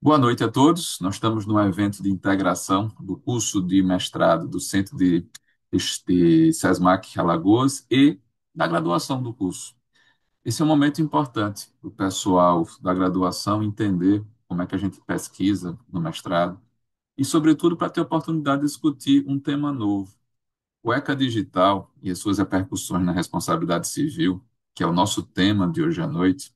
Boa noite a todos. Nós estamos num evento de integração do curso de mestrado do Centro de SESMAC Alagoas e da graduação do curso. Esse é um momento importante para o pessoal da graduação entender como é que a gente pesquisa no mestrado e, sobretudo, para ter a oportunidade de discutir um tema novo. O ECA Digital e as suas repercussões na responsabilidade civil, que é o nosso tema de hoje à noite,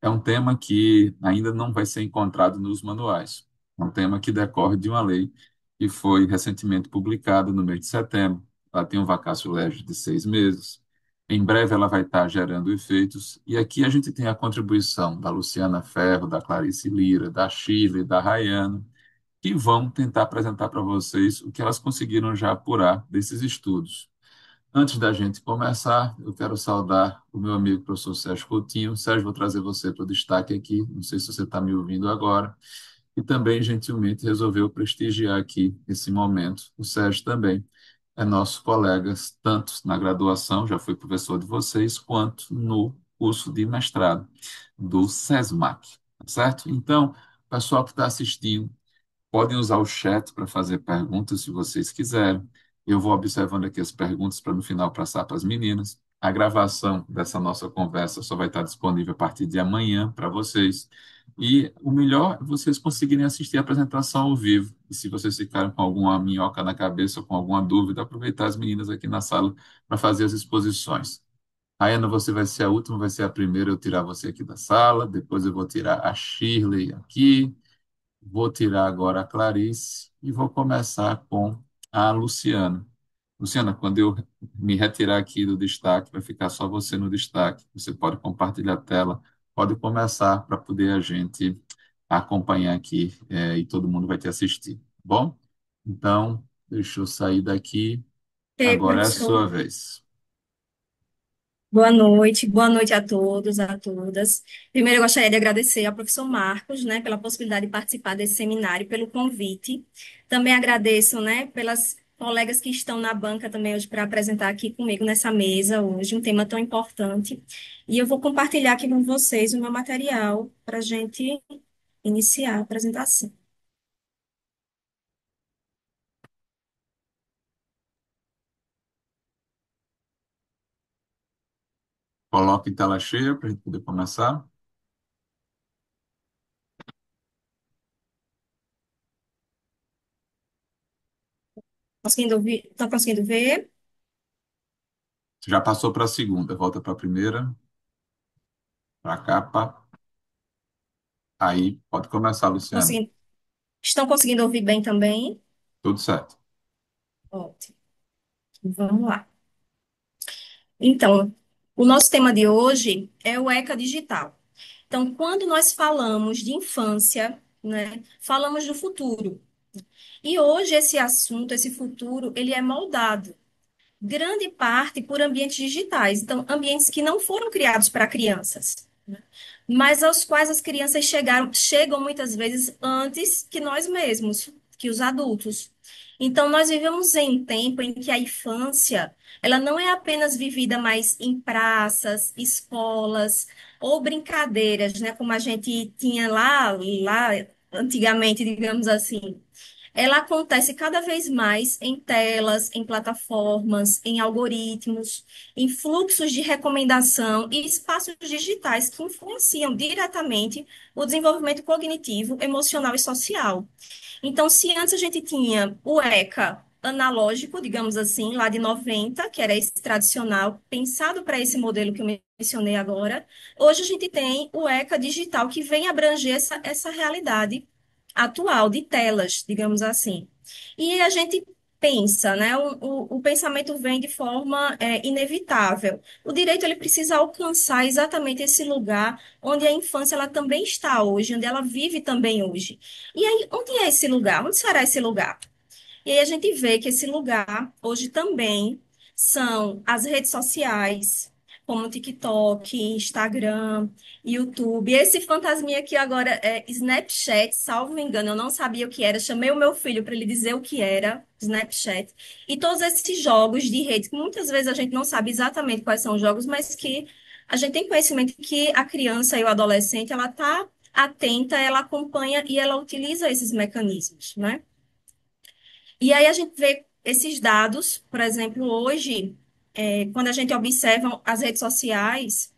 é um tema que ainda não vai ser encontrado nos manuais. É um tema que decorre de uma lei que foi recentemente publicada no mês de setembro. Ela tem um vacatio legis de 6 meses. Em breve ela vai estar gerando efeitos. E aqui a gente tem a contribuição da Luciana Ferro, da Clarice Lira, da Shirley, da Rayana, que vão tentar apresentar para vocês o que elas conseguiram já apurar desses estudos. Antes da gente começar, eu quero saudar o meu amigo professor Sérgio Coutinho. Sérgio, vou trazer você para o destaque aqui. Não sei se você está me ouvindo agora. E também, gentilmente, resolveu prestigiar aqui esse momento. O Sérgio também é nosso colega, tanto na graduação, já foi professor de vocês, quanto no curso de mestrado do SESMAC, tá certo? Então, pessoal que está assistindo, podem usar o chat para fazer perguntas se vocês quiserem. Eu vou observando aqui as perguntas para no final passar para as meninas. A gravação dessa nossa conversa só vai estar disponível a partir de amanhã para vocês. E o melhor é vocês conseguirem assistir a apresentação ao vivo. E se vocês ficarem com alguma minhoca na cabeça ou com alguma dúvida, aproveitar as meninas aqui na sala para fazer as exposições. Ana, você vai ser a última, vai ser a primeira eu tirar você aqui da sala. Depois eu vou tirar a Shirley aqui. Vou tirar agora a Clarice e vou começar com a Luciana. Luciana, quando eu me retirar aqui do destaque, vai ficar só você no destaque. Você pode compartilhar a tela, pode começar para poder a gente acompanhar aqui, e todo mundo vai te assistir, tá bom? Então, deixa eu sair daqui. Ei, Agora é a professor, sua vez. boa noite a todos, a todas. Primeiro, eu gostaria de agradecer ao professor Marcos, né, pela possibilidade de participar desse seminário, pelo convite. Também agradeço, né, pelas colegas que estão na banca também hoje para apresentar aqui comigo nessa mesa hoje, um tema tão importante. E eu vou compartilhar aqui com vocês o meu material para a gente iniciar a apresentação. Coloque em tela cheia para a gente poder começar. Conseguindo ouvir? Estão conseguindo ver? Você já passou para a segunda, volta para a primeira, para a capa. Aí pode começar, Luciana. Conseguindo... Estão conseguindo ouvir bem também? Tudo certo. Ótimo. Vamos lá. Então, o nosso tema de hoje é o ECA digital. Então, quando nós falamos de infância, né, falamos do futuro. E hoje esse assunto, esse futuro, ele é moldado grande parte por ambientes digitais. Então, ambientes que não foram criados para crianças, né, mas aos quais as crianças chegam muitas vezes antes que nós mesmos, que os adultos. Então, nós vivemos em um tempo em que a infância, ela não é apenas vivida mais em praças, escolas ou brincadeiras, né, como a gente tinha lá antigamente, digamos assim. Ela acontece cada vez mais em telas, em plataformas, em algoritmos, em fluxos de recomendação e espaços digitais que influenciam diretamente o desenvolvimento cognitivo, emocional e social. Então, se antes a gente tinha o ECA analógico, digamos assim, lá de 90, que era esse tradicional, pensado para esse modelo que eu mencionei agora, hoje a gente tem o ECA digital, que vem abranger essa realidade atual de telas, digamos assim. E a gente pensa, né? O pensamento vem de forma inevitável. O direito ele precisa alcançar exatamente esse lugar onde a infância ela também está hoje, onde ela vive também hoje. E aí, onde é esse lugar? Onde será esse lugar? E aí a gente vê que esse lugar hoje também são as redes sociais, como o TikTok, Instagram, YouTube. Esse fantasminha aqui agora é Snapchat, salvo engano, eu não sabia o que era. Chamei o meu filho para ele dizer o que era Snapchat. E todos esses jogos de rede, que muitas vezes a gente não sabe exatamente quais são os jogos, mas que a gente tem conhecimento que a criança e o adolescente, ela está atenta, ela acompanha e ela utiliza esses mecanismos, né? E aí a gente vê esses dados, por exemplo, hoje, quando a gente observa as redes sociais,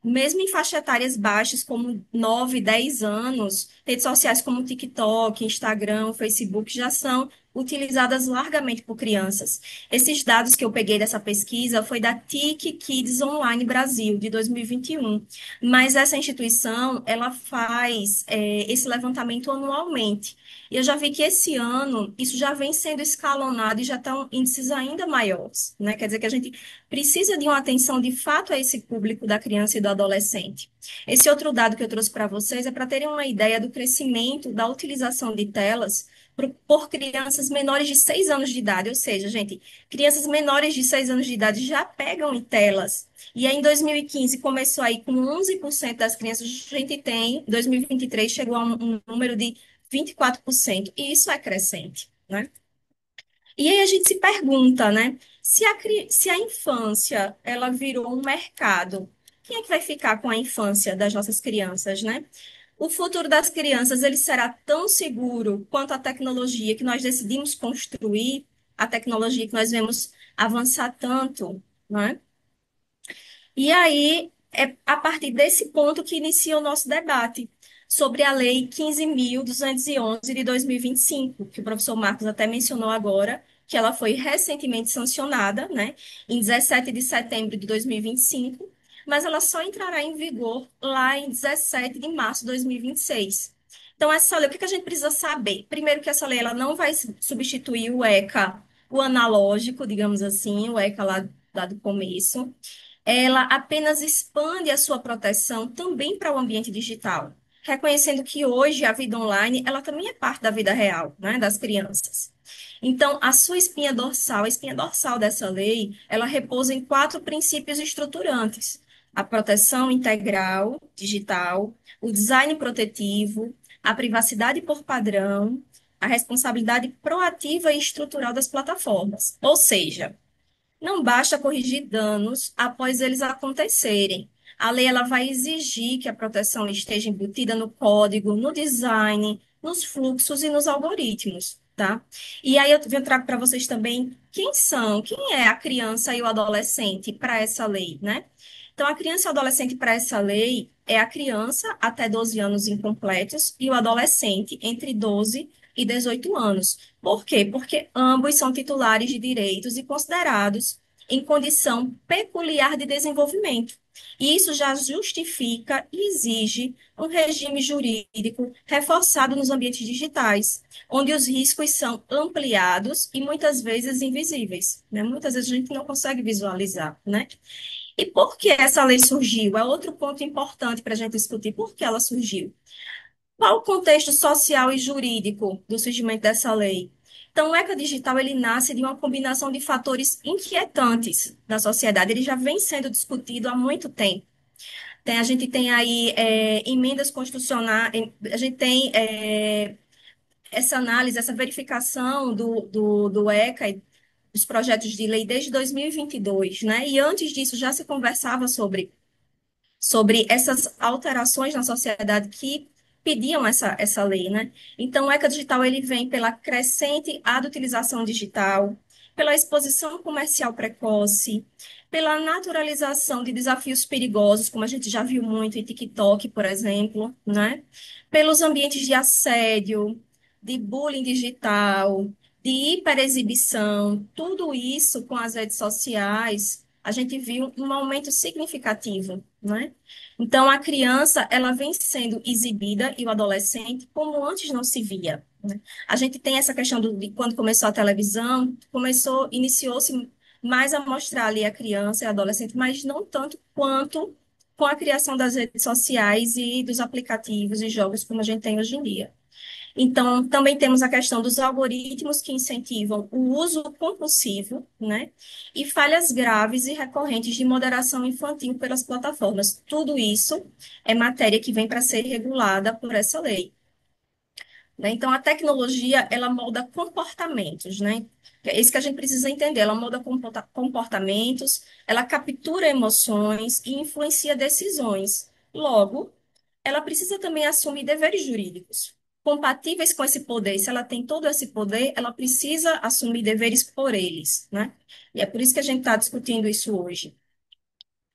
mesmo em faixas etárias baixas, como 9, 10 anos, redes sociais como TikTok, Instagram, Facebook já são utilizadas largamente por crianças. Esses dados que eu peguei dessa pesquisa foi da TIC Kids Online Brasil, de 2021. Mas essa instituição, ela faz esse levantamento anualmente. E eu já vi que esse ano isso já vem sendo escalonado e já estão índices ainda maiores, né? Quer dizer que a gente precisa de uma atenção de fato a esse público da criança e do adolescente. Esse outro dado que eu trouxe para vocês é para terem uma ideia do crescimento da utilização de telas por crianças menores de 6 anos de idade, ou seja, gente, crianças menores de 6 anos de idade já pegam em telas. E aí, em 2015, começou aí com 11% das crianças, a gente tem, em 2023, chegou a um número de 24%, e isso é crescente, né? E aí a gente se pergunta, né? Se a infância ela virou um mercado, quem é que vai ficar com a infância das nossas crianças, né? O futuro das crianças ele será tão seguro quanto a tecnologia que nós decidimos construir, a tecnologia que nós vemos avançar tanto, né? E aí é a partir desse ponto que inicia o nosso debate sobre a Lei 15.211 de 2025, que o professor Marcos até mencionou agora, que ela foi recentemente sancionada, né, em 17 de setembro de 2025, mas ela só entrará em vigor lá em 17 de março de 2026. Então, essa lei, o que a gente precisa saber? Primeiro, que essa lei ela não vai substituir o ECA, o analógico, digamos assim, o ECA lá do começo, ela apenas expande a sua proteção também para o ambiente digital, reconhecendo que hoje a vida online, ela também é parte da vida real, né, das crianças. Então, a sua a espinha dorsal dessa lei, ela repousa em quatro princípios estruturantes: a proteção integral digital, o design protetivo, a privacidade por padrão, a responsabilidade proativa e estrutural das plataformas. Ou seja, não basta corrigir danos após eles acontecerem. A lei ela vai exigir que a proteção esteja embutida no código, no design, nos fluxos e nos algoritmos, tá? E aí eu venho trago para vocês também quem é a criança e o adolescente para essa lei, né? Então, a criança e o adolescente para essa lei é a criança até 12 anos incompletos e o adolescente entre 12 e 18 anos. Por quê? Porque ambos são titulares de direitos e considerados em condição peculiar de desenvolvimento. E isso já justifica e exige um regime jurídico reforçado nos ambientes digitais, onde os riscos são ampliados e muitas vezes invisíveis, né? Muitas vezes a gente não consegue visualizar, né? E por que essa lei surgiu? É outro ponto importante para a gente discutir. Por que ela surgiu? Qual o contexto social e jurídico do surgimento dessa lei? Então, o ECA Digital ele nasce de uma combinação de fatores inquietantes da sociedade. Ele já vem sendo discutido há muito tempo. A gente tem aí emendas constitucionais, a gente tem essa análise, essa verificação do ECA e dos projetos de lei desde 2022, né? E antes disso já se conversava sobre essas alterações na sociedade que pediam essa lei, né? Então, o ECA Digital ele vem pela crescente adutilização digital, pela exposição comercial precoce, pela naturalização de desafios perigosos, como a gente já viu muito em TikTok, por exemplo, né? Pelos ambientes de assédio, de bullying digital, de hiperexibição, tudo isso com as redes sociais, a gente viu um aumento significativo, né? Então, a criança, ela vem sendo exibida e o adolescente como antes não se via, né? A gente tem essa questão de quando começou a televisão, iniciou-se mais a mostrar ali a criança e a adolescente, mas não tanto quanto com a criação das redes sociais e dos aplicativos e jogos como a gente tem hoje em dia. Então, também temos a questão dos algoritmos que incentivam o uso compulsivo, né? E falhas graves e recorrentes de moderação infantil pelas plataformas. Tudo isso é matéria que vem para ser regulada por essa lei, né? Então, a tecnologia, ela molda comportamentos, né? É isso que a gente precisa entender. Ela molda comportamentos, ela captura emoções e influencia decisões. Logo, ela precisa também assumir deveres jurídicos compatíveis com esse poder. Se ela tem todo esse poder, ela precisa assumir deveres por eles, né? E é por isso que a gente está discutindo isso hoje.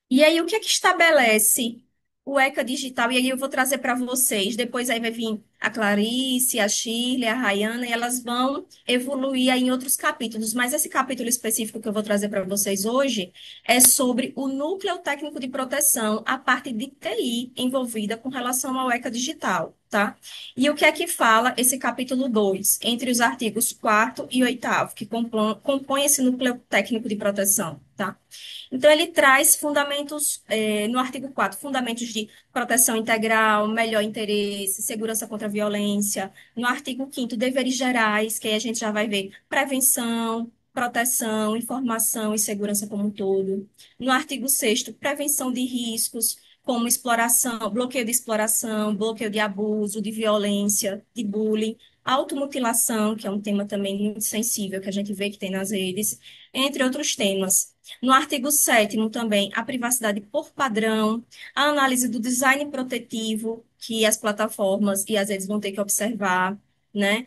E aí, o que é que estabelece o ECA digital? E aí eu vou trazer para vocês. Depois aí vai vir a Clarice, a Shirley, a Rayana, e elas vão evoluir aí em outros capítulos. Mas esse capítulo específico que eu vou trazer para vocês hoje é sobre o núcleo técnico de proteção, a parte de TI envolvida com relação ao ECA digital, tá? E o que é que fala esse capítulo 2 entre os artigos 4º e 8º, que compõe esse núcleo técnico de proteção, tá? Então, ele traz fundamentos, no artigo 4, fundamentos de proteção integral, melhor interesse, segurança contra a violência. No artigo 5º, deveres gerais, que aí a gente já vai ver prevenção, proteção, informação e segurança como um todo. No artigo 6º, prevenção de riscos, como exploração, bloqueio de abuso, de violência, de bullying, automutilação, que é um tema também muito sensível que a gente vê que tem nas redes, entre outros temas. No artigo 7º também, a privacidade por padrão, a análise do design protetivo, que as plataformas e as redes vão ter que observar, né?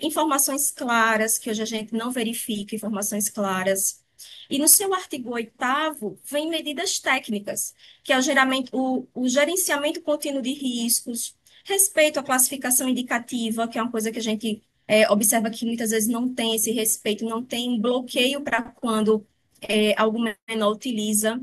Informações claras, que hoje a gente não verifica, informações claras. E no seu artigo 8º, vem medidas técnicas, que é o gerenciamento contínuo de riscos, respeito à classificação indicativa, que é uma coisa que a gente observa que muitas vezes não tem esse respeito, não tem um bloqueio para quando algum menor utiliza,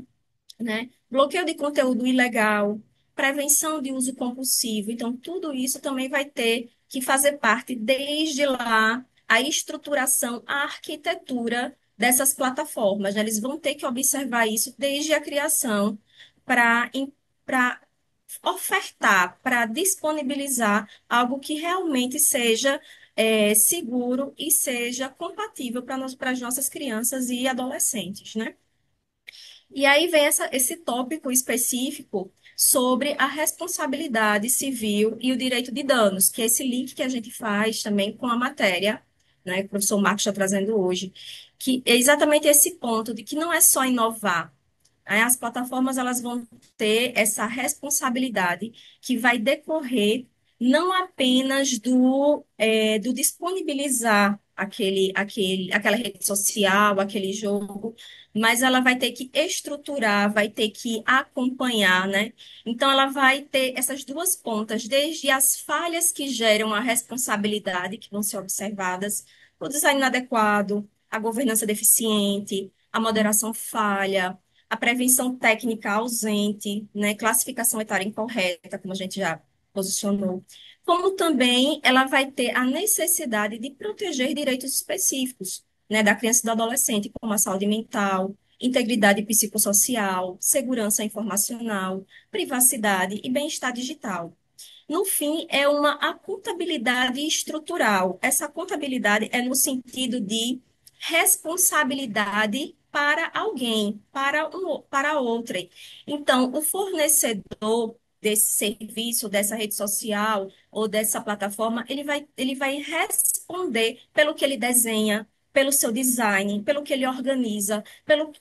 né? Bloqueio de conteúdo ilegal, prevenção de uso compulsivo. Então, tudo isso também vai ter que fazer parte, desde lá, a estruturação, a arquitetura dessas plataformas, né? Eles vão ter que observar isso desde a criação para ofertar, para disponibilizar algo que realmente seja seguro e seja compatível para as nossas crianças e adolescentes, né? E aí vem esse tópico específico sobre a responsabilidade civil e o direito de danos, que é esse link que a gente faz também com a matéria, né, que o professor Marcos está trazendo hoje, que é exatamente esse ponto de que não é só inovar, né? As plataformas elas vão ter essa responsabilidade que vai decorrer não apenas do disponibilizar aquela rede social, aquele jogo, mas ela vai ter que estruturar, vai ter que acompanhar, né? Então, ela vai ter essas duas pontas, desde as falhas que geram a responsabilidade, que vão ser observadas, o design inadequado, a governança deficiente, a moderação falha, a prevenção técnica ausente, né? Classificação etária incorreta, como a gente já posicionou. Como também ela vai ter a necessidade de proteger direitos específicos, né, da criança e do adolescente, como a saúde mental, integridade psicossocial, segurança informacional, privacidade e bem-estar digital. No fim, é uma acontabilidade estrutural. Essa contabilidade é no sentido de responsabilidade para alguém, para outrem. Então, o fornecedor desse serviço, dessa rede social ou dessa plataforma, ele vai responder pelo que ele desenha, pelo seu design, pelo que ele organiza,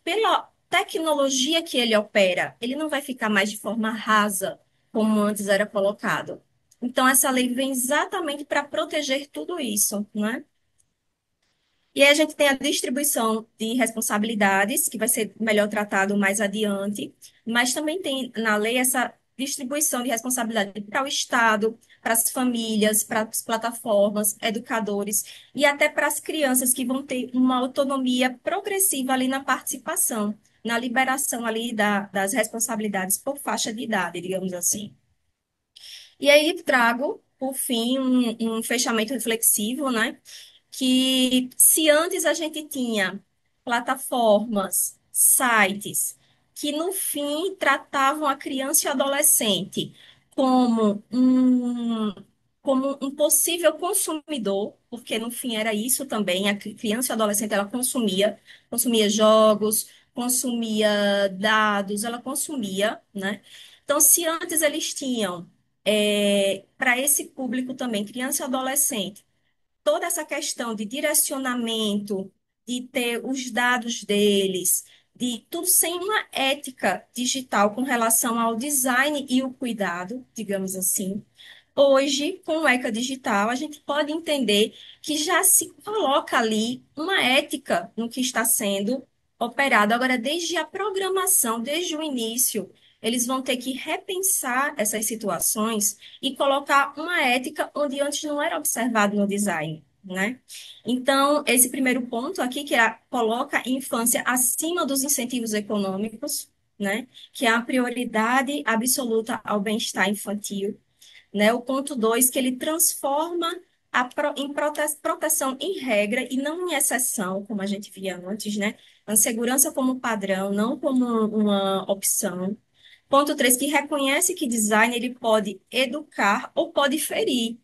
pela tecnologia que ele opera. Ele não vai ficar mais de forma rasa, como antes era colocado. Então, essa lei vem exatamente para proteger tudo isso, né? E aí a gente tem a distribuição de responsabilidades, que vai ser melhor tratado mais adiante, mas também tem na lei essa distribuição de responsabilidade para o Estado, para as famílias, para as plataformas, educadores e até para as crianças que vão ter uma autonomia progressiva ali na participação, na liberação ali das responsabilidades por faixa de idade, digamos assim. E aí trago, por fim, um fechamento reflexivo, né? Que se antes a gente tinha plataformas, sites, que no fim tratavam a criança e adolescente como um possível consumidor, porque no fim era isso também, a criança e adolescente ela consumia jogos, consumia dados, ela consumia, né? Então, se antes eles tinham para esse público também, criança e adolescente, toda essa questão de direcionamento, de ter os dados deles, de tudo sem uma ética digital com relação ao design e o cuidado, digamos assim. Hoje, com o ECA Digital, a gente pode entender que já se coloca ali uma ética no que está sendo operado. Agora, desde a programação, desde o início, eles vão ter que repensar essas situações e colocar uma ética onde antes não era observado no design, né? Então, esse primeiro ponto aqui, que coloca a infância acima dos incentivos econômicos, né? Que é a prioridade absoluta ao bem-estar infantil, né? O ponto 2 que ele transforma proteção em regra e não em exceção, como a gente via antes, né? A segurança como padrão, não como uma opção. Ponto 3 que reconhece que design ele pode educar ou pode ferir.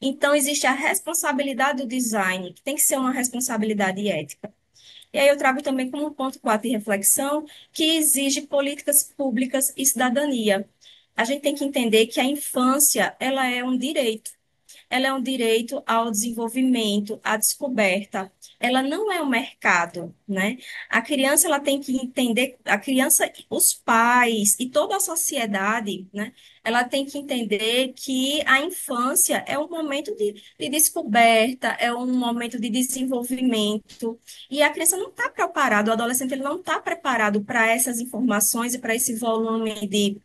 Então, existe a responsabilidade do design, que tem que ser uma responsabilidade ética. E aí eu trago também como ponto 4 de reflexão, que exige políticas públicas e cidadania. A gente tem que entender que a infância, ela é um direito. Ela é um direito ao desenvolvimento, à descoberta. Ela não é um mercado, né? A criança ela tem que entender, a criança, os pais e toda a sociedade, né? Ela tem que entender que a infância é um momento de descoberta, é um momento de desenvolvimento. E a criança não está preparada, o adolescente ele não está preparado para essas informações e para esse volume de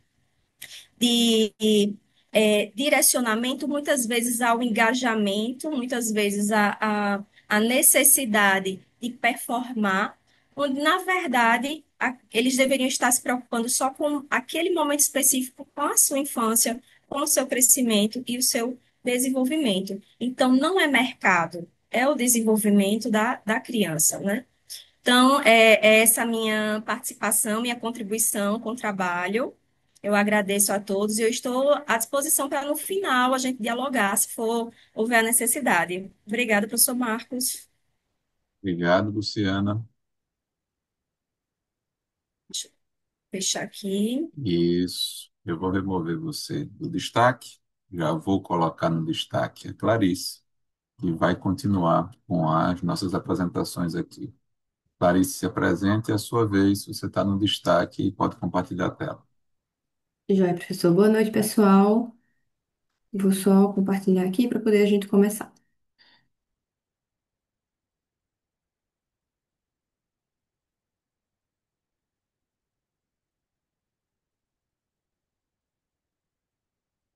direcionamento, muitas vezes ao engajamento, muitas vezes à necessidade de performar, onde, na verdade, eles deveriam estar se preocupando só com aquele momento específico, com a sua infância, com o seu crescimento e o seu desenvolvimento. Então, não é mercado, é o desenvolvimento da criança, né? Então, é essa minha participação, minha contribuição com o trabalho. Eu agradeço a todos e eu estou à disposição para, no final, a gente dialogar, se for houver a necessidade. Obrigada, professor Marcos. Obrigado, Luciana. Deixa eu fechar aqui. Isso. Eu vou remover você do destaque. Já vou colocar no destaque a Clarice, que vai continuar com as nossas apresentações aqui. Clarice, se apresente e, à sua vez, você está no destaque e pode compartilhar a tela. Joia, professor. Boa noite, pessoal. Vou só compartilhar aqui para poder a gente começar.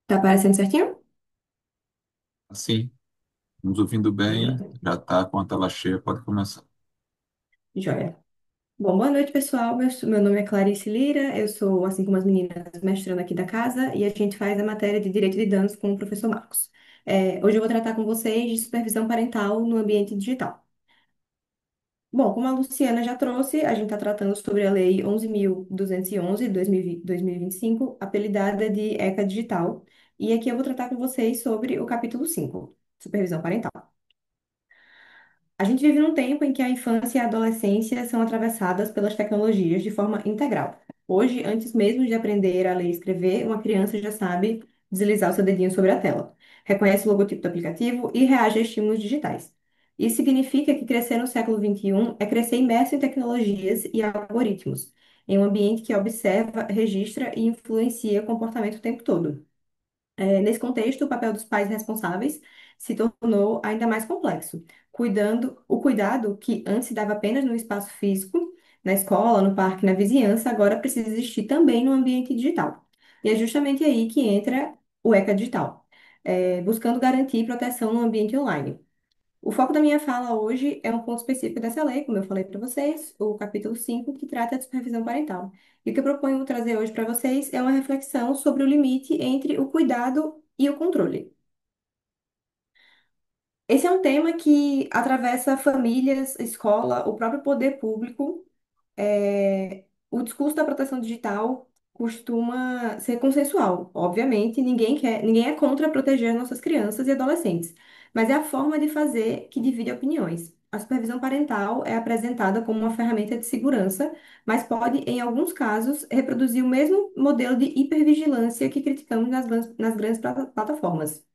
Tá aparecendo certinho? Assim, nos ouvindo bem, Joia. já está com a tela cheia, pode começar. Joia. Bom, boa noite, pessoal. Meu nome é Clarice Lira, eu sou, assim como as meninas, mestrando aqui da casa e a gente faz a matéria de Direito de Danos com o professor Marcos. Hoje eu vou tratar com vocês de supervisão parental no ambiente digital. Bom, como a Luciana já trouxe, a gente está tratando sobre a Lei 11.211 de 2025, apelidada de ECA Digital. E aqui eu vou tratar com vocês sobre o capítulo 5, supervisão parental. A gente vive num tempo em que a infância e a adolescência são atravessadas pelas tecnologias de forma integral. Hoje, antes mesmo de aprender a ler e escrever, uma criança já sabe deslizar o seu dedinho sobre a tela, reconhece o logotipo do aplicativo e reage a estímulos digitais. Isso significa que crescer no século XXI é crescer imerso em tecnologias e algoritmos, em um ambiente que observa, registra e influencia o comportamento o tempo todo. Nesse contexto, o papel dos pais responsáveis se tornou ainda mais complexo, o cuidado que antes se dava apenas no espaço físico, na escola, no parque, na vizinhança, agora precisa existir também no ambiente digital. E é justamente aí que entra o ECA Digital, buscando garantir proteção no ambiente online. O foco da minha fala hoje é um ponto específico dessa lei, como eu falei para vocês, o capítulo 5 que trata de supervisão parental. E o que eu proponho trazer hoje para vocês é uma reflexão sobre o limite entre o cuidado e o controle. Esse é um tema que atravessa famílias, escola, o próprio poder público. O discurso da proteção digital costuma ser consensual. Obviamente, ninguém é contra proteger nossas crianças e adolescentes, mas é a forma de fazer que divide opiniões. A supervisão parental é apresentada como uma ferramenta de segurança, mas pode, em alguns casos, reproduzir o mesmo modelo de hipervigilância que criticamos nas grandes plataformas.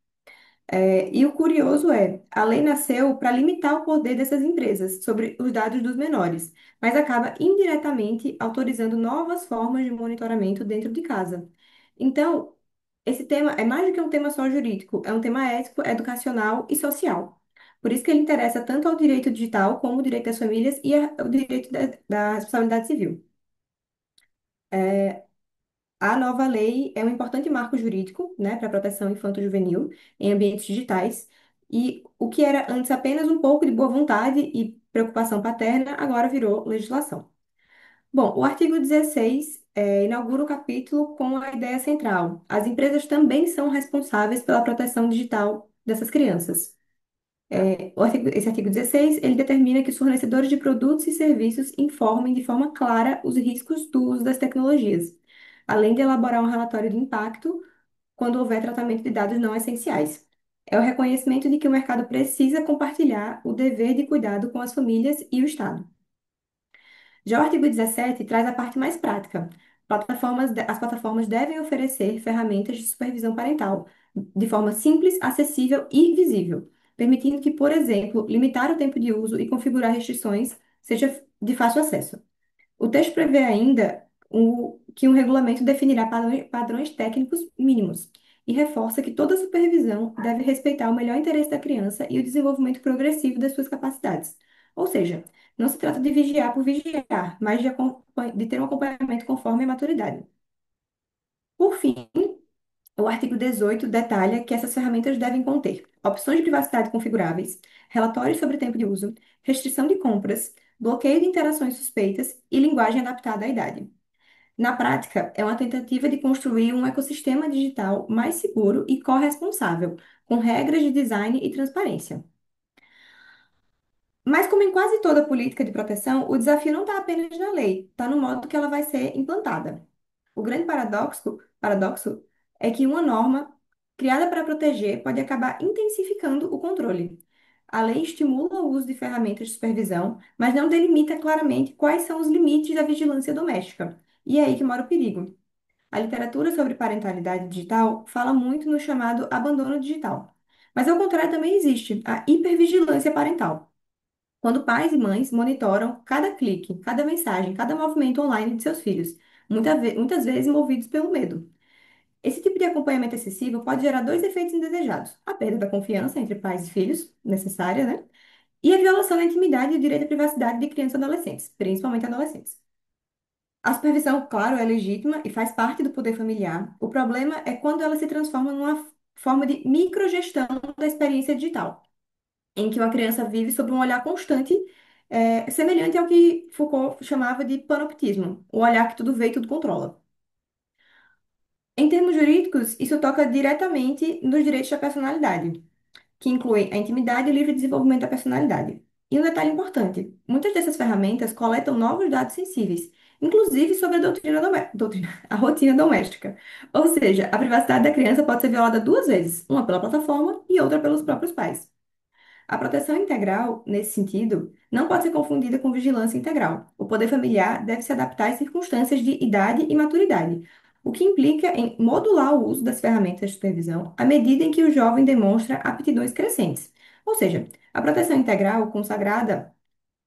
E o curioso é, a lei nasceu para limitar o poder dessas empresas sobre os dados dos menores, mas acaba indiretamente autorizando novas formas de monitoramento dentro de casa. Então, esse tema é mais do que um tema só jurídico, é um tema ético, educacional e social. Por isso que ele interessa tanto ao direito digital como o direito das famílias e ao direito da responsabilidade civil. A nova lei é um importante marco jurídico, né, para a proteção infanto-juvenil em ambientes digitais, e o que era antes apenas um pouco de boa vontade e preocupação paterna, agora virou legislação. Bom, o artigo 16 inaugura o capítulo com a ideia central. As empresas também são responsáveis pela proteção digital dessas crianças. Esse artigo 16, ele determina que os fornecedores de produtos e serviços informem de forma clara os riscos do uso das tecnologias, além de elaborar um relatório de impacto quando houver tratamento de dados não essenciais. É o reconhecimento de que o mercado precisa compartilhar o dever de cuidado com as famílias e o Estado. Já o artigo 17 traz a parte mais prática. As plataformas devem oferecer ferramentas de supervisão parental de forma simples, acessível e visível, permitindo que, por exemplo, limitar o tempo de uso e configurar restrições seja de fácil acesso. O texto prevê ainda que um regulamento definirá padrões técnicos mínimos e reforça que toda supervisão deve respeitar o melhor interesse da criança e o desenvolvimento progressivo das suas capacidades. Ou seja, não se trata de vigiar por vigiar, mas de ter um acompanhamento conforme a maturidade. Por fim, o artigo 18 detalha que essas ferramentas devem conter opções de privacidade configuráveis, relatórios sobre tempo de uso, restrição de compras, bloqueio de interações suspeitas e linguagem adaptada à idade. Na prática, é uma tentativa de construir um ecossistema digital mais seguro e corresponsável, com regras de design e transparência. Mas, como em quase toda política de proteção, o desafio não está apenas na lei, está no modo que ela vai ser implantada. O grande paradoxo é que uma norma criada para proteger pode acabar intensificando o controle. A lei estimula o uso de ferramentas de supervisão, mas não delimita claramente quais são os limites da vigilância doméstica. E é aí que mora o perigo. A literatura sobre parentalidade digital fala muito no chamado abandono digital. Mas, ao contrário, também existe a hipervigilância parental, quando pais e mães monitoram cada clique, cada mensagem, cada movimento online de seus filhos, muitas vezes movidos pelo medo. Esse tipo de acompanhamento excessivo pode gerar dois efeitos indesejados: a perda da confiança entre pais e filhos, necessária, né? E a violação da intimidade e do direito à privacidade de crianças e adolescentes, principalmente adolescentes. A supervisão, claro, é legítima e faz parte do poder familiar. O problema é quando ela se transforma numa forma de microgestão da experiência digital, em que uma criança vive sob um olhar constante, semelhante ao que Foucault chamava de panoptismo, o olhar que tudo vê e tudo controla. Em termos jurídicos, isso toca diretamente nos direitos da personalidade, que inclui a intimidade e o livre desenvolvimento da personalidade. E um detalhe importante: muitas dessas ferramentas coletam novos dados sensíveis, inclusive sobre a a rotina doméstica. Ou seja, a privacidade da criança pode ser violada duas vezes, uma pela plataforma e outra pelos próprios pais. A proteção integral, nesse sentido, não pode ser confundida com vigilância integral. O poder familiar deve se adaptar às circunstâncias de idade e maturidade, o que implica em modular o uso das ferramentas de supervisão à medida em que o jovem demonstra aptidões crescentes. Ou seja, a proteção integral, consagrada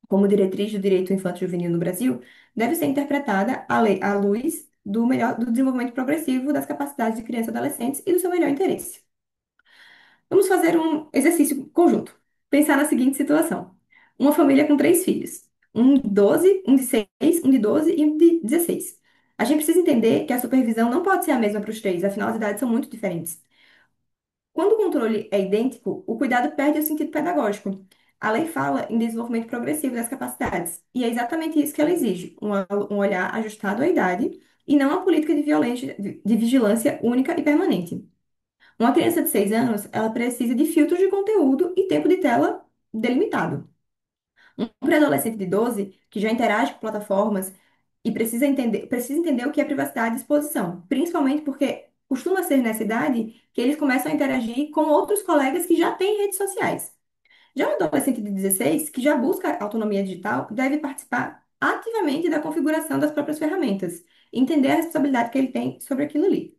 como diretriz do direito infanto-juvenil no Brasil, deve ser interpretada à luz do desenvolvimento progressivo das capacidades de crianças e adolescentes e do seu melhor interesse. Vamos fazer um exercício conjunto. Pensar na seguinte situação: uma família com três filhos, um de 12, um de 6, um de 12 e um de 16. A gente precisa entender que a supervisão não pode ser a mesma para os três, afinal as idades são muito diferentes. Quando o controle é idêntico, o cuidado perde o sentido pedagógico. A lei fala em desenvolvimento progressivo das capacidades, e é exatamente isso que ela exige: um olhar ajustado à idade e não uma política de vigilância única e permanente. Uma criança de 6 anos, ela precisa de filtros de conteúdo e tempo de tela delimitado. Um pré-adolescente de 12, que já interage com plataformas e precisa entender o que é privacidade e exposição, principalmente porque costuma ser nessa idade que eles começam a interagir com outros colegas que já têm redes sociais. Já um adolescente de 16, que já busca autonomia digital, deve participar ativamente da configuração das próprias ferramentas, entender a responsabilidade que ele tem sobre aquilo ali.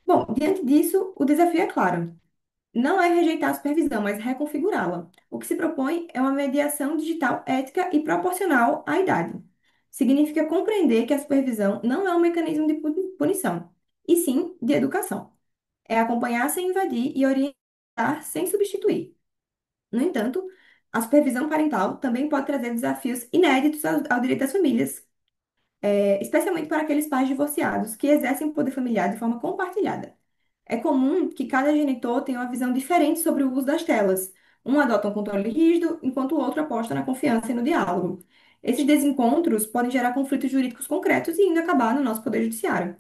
Bom, diante disso, o desafio é claro. não é rejeitar a supervisão, mas reconfigurá-la. O que se propõe é uma mediação digital ética e proporcional à idade. Significa compreender que a supervisão não é um mecanismo de punição, e sim de educação. É acompanhar sem invadir e orientar sem substituir. No entanto, a supervisão parental também pode trazer desafios inéditos ao direito das famílias, especialmente para aqueles pais divorciados que exercem o poder familiar de forma compartilhada. É comum que cada genitor tenha uma visão diferente sobre o uso das telas. Um adota um controle rígido, enquanto o outro aposta na confiança e no diálogo. Esses desencontros podem gerar conflitos jurídicos concretos e ainda acabar no nosso poder judiciário,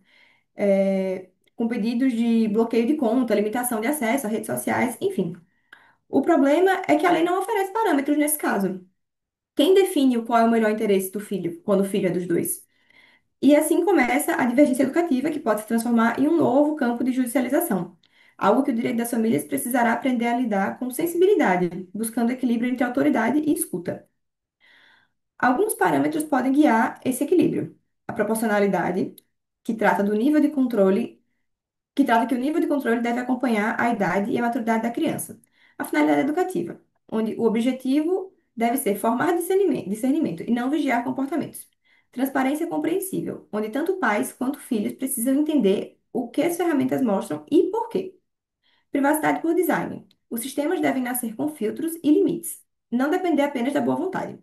com pedidos de bloqueio de conta, limitação de acesso a redes sociais, enfim. O problema é que a lei não oferece parâmetros nesse caso. Quem define qual é o melhor interesse do filho, quando o filho é dos dois? E assim começa a divergência educativa, que pode se transformar em um novo campo de judicialização. Algo que o direito das famílias precisará aprender a lidar com sensibilidade, buscando equilíbrio entre autoridade e escuta. Alguns parâmetros podem guiar esse equilíbrio. A proporcionalidade, que trata do nível de controle que trata que o nível de controle deve acompanhar a idade e a maturidade da criança. A finalidade educativa, onde o objetivo deve ser formar discernimento e não vigiar comportamentos. Transparência compreensível, onde tanto pais quanto filhos precisam entender o que as ferramentas mostram e por quê. Privacidade por design. Os sistemas devem nascer com filtros e limites, não depender apenas da boa vontade.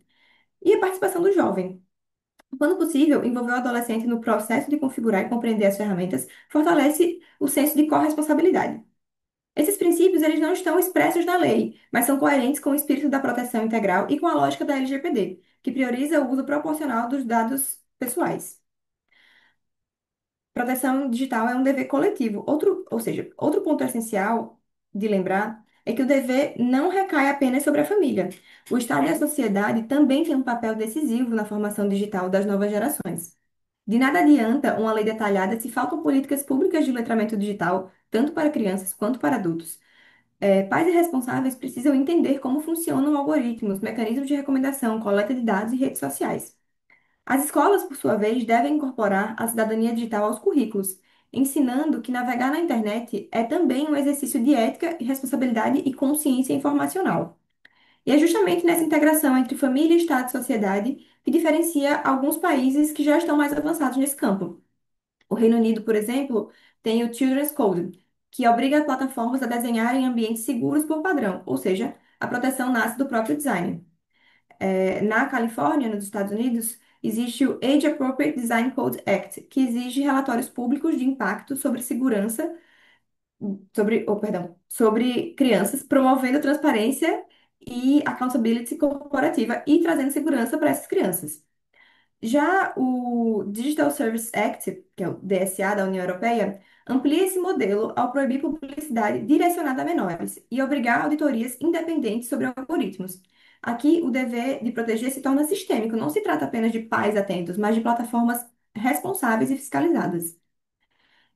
E a participação do jovem. Quando possível, envolver o adolescente no processo de configurar e compreender as ferramentas fortalece o senso de corresponsabilidade. Esses princípios eles não estão expressos na lei, mas são coerentes com o espírito da proteção integral e com a lógica da LGPD, que prioriza o uso proporcional dos dados pessoais. Proteção digital é um dever coletivo. Ou seja, outro ponto essencial de lembrar é que o dever não recai apenas sobre a família. O Estado e a sociedade também têm um papel decisivo na formação digital das novas gerações. De nada adianta uma lei detalhada se faltam políticas públicas de letramento digital, tanto para crianças quanto para adultos. Pais e responsáveis precisam entender como funcionam algoritmos, mecanismos de recomendação, coleta de dados e redes sociais. As escolas, por sua vez, devem incorporar a cidadania digital aos currículos, ensinando que navegar na internet é também um exercício de ética e responsabilidade e consciência informacional. E é justamente nessa integração entre família, Estado e sociedade que diferencia alguns países que já estão mais avançados nesse campo. O Reino Unido, por exemplo, tem o Children's Code, que obriga plataformas a desenharem ambientes seguros por padrão, ou seja, a proteção nasce do próprio design. Na Califórnia, nos Estados Unidos, existe o Age Appropriate Design Code Act, que exige relatórios públicos de impacto sobre segurança, sobre crianças, promovendo transparência e accountability corporativa e trazendo segurança para essas crianças. Já o Digital Services Act, que é o DSA da União Europeia, amplia esse modelo ao proibir publicidade direcionada a menores e obrigar auditorias independentes sobre algoritmos. Aqui, o dever de proteger se torna sistêmico, não se trata apenas de pais atentos, mas de plataformas responsáveis e fiscalizadas.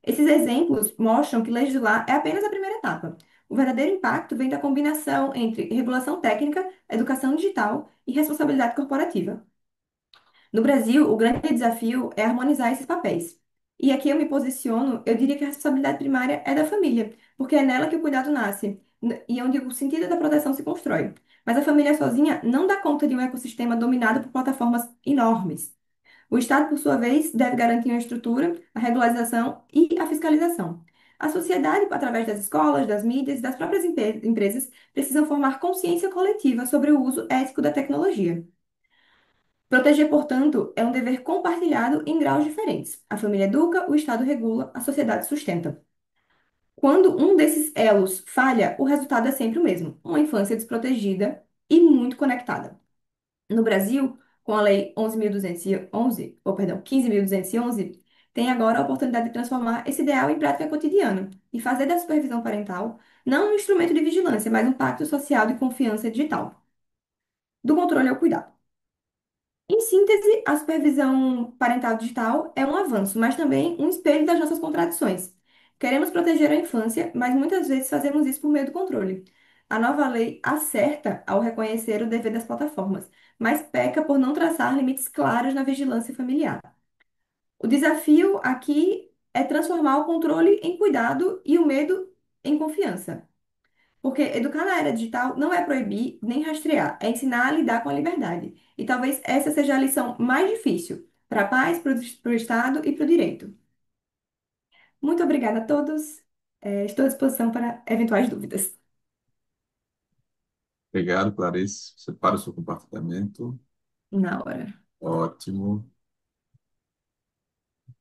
Esses exemplos mostram que legislar é apenas a primeira etapa. O verdadeiro impacto vem da combinação entre regulação técnica, educação digital e responsabilidade corporativa. No Brasil, o grande desafio é harmonizar esses papéis. E aqui eu me posiciono, eu diria que a responsabilidade primária é da família, porque é nela que o cuidado nasce e onde o sentido da proteção se constrói. Mas a família sozinha não dá conta de um ecossistema dominado por plataformas enormes. O Estado, por sua vez, deve garantir a estrutura, a regularização e a fiscalização. A sociedade, através das escolas, das mídias e das próprias empresas, precisam formar consciência coletiva sobre o uso ético da tecnologia. Proteger, portanto, é um dever compartilhado em graus diferentes. A família educa, o Estado regula, a sociedade sustenta. Quando um desses elos falha, o resultado é sempre o mesmo: uma infância desprotegida e muito conectada. No Brasil, com a Lei 11.211, ou perdão, 15.211, tem agora a oportunidade de transformar esse ideal em prática cotidiana e fazer da supervisão parental não um instrumento de vigilância, mas um pacto social de confiança digital. Do controle ao cuidado. Em síntese, a supervisão parental digital é um avanço, mas também um espelho das nossas contradições. Queremos proteger a infância, mas muitas vezes fazemos isso por meio do controle. A nova lei acerta ao reconhecer o dever das plataformas, mas peca por não traçar limites claros na vigilância familiar. O desafio aqui é transformar o controle em cuidado e o medo em confiança. Porque educar na era digital não é proibir nem rastrear, é ensinar a lidar com a liberdade. E talvez essa seja a lição mais difícil para pais, para o Estado e para o direito. Muito obrigada a todos. Estou à disposição para eventuais dúvidas. Obrigado, Clarice. Você para o seu compartilhamento. Na hora. Ótimo.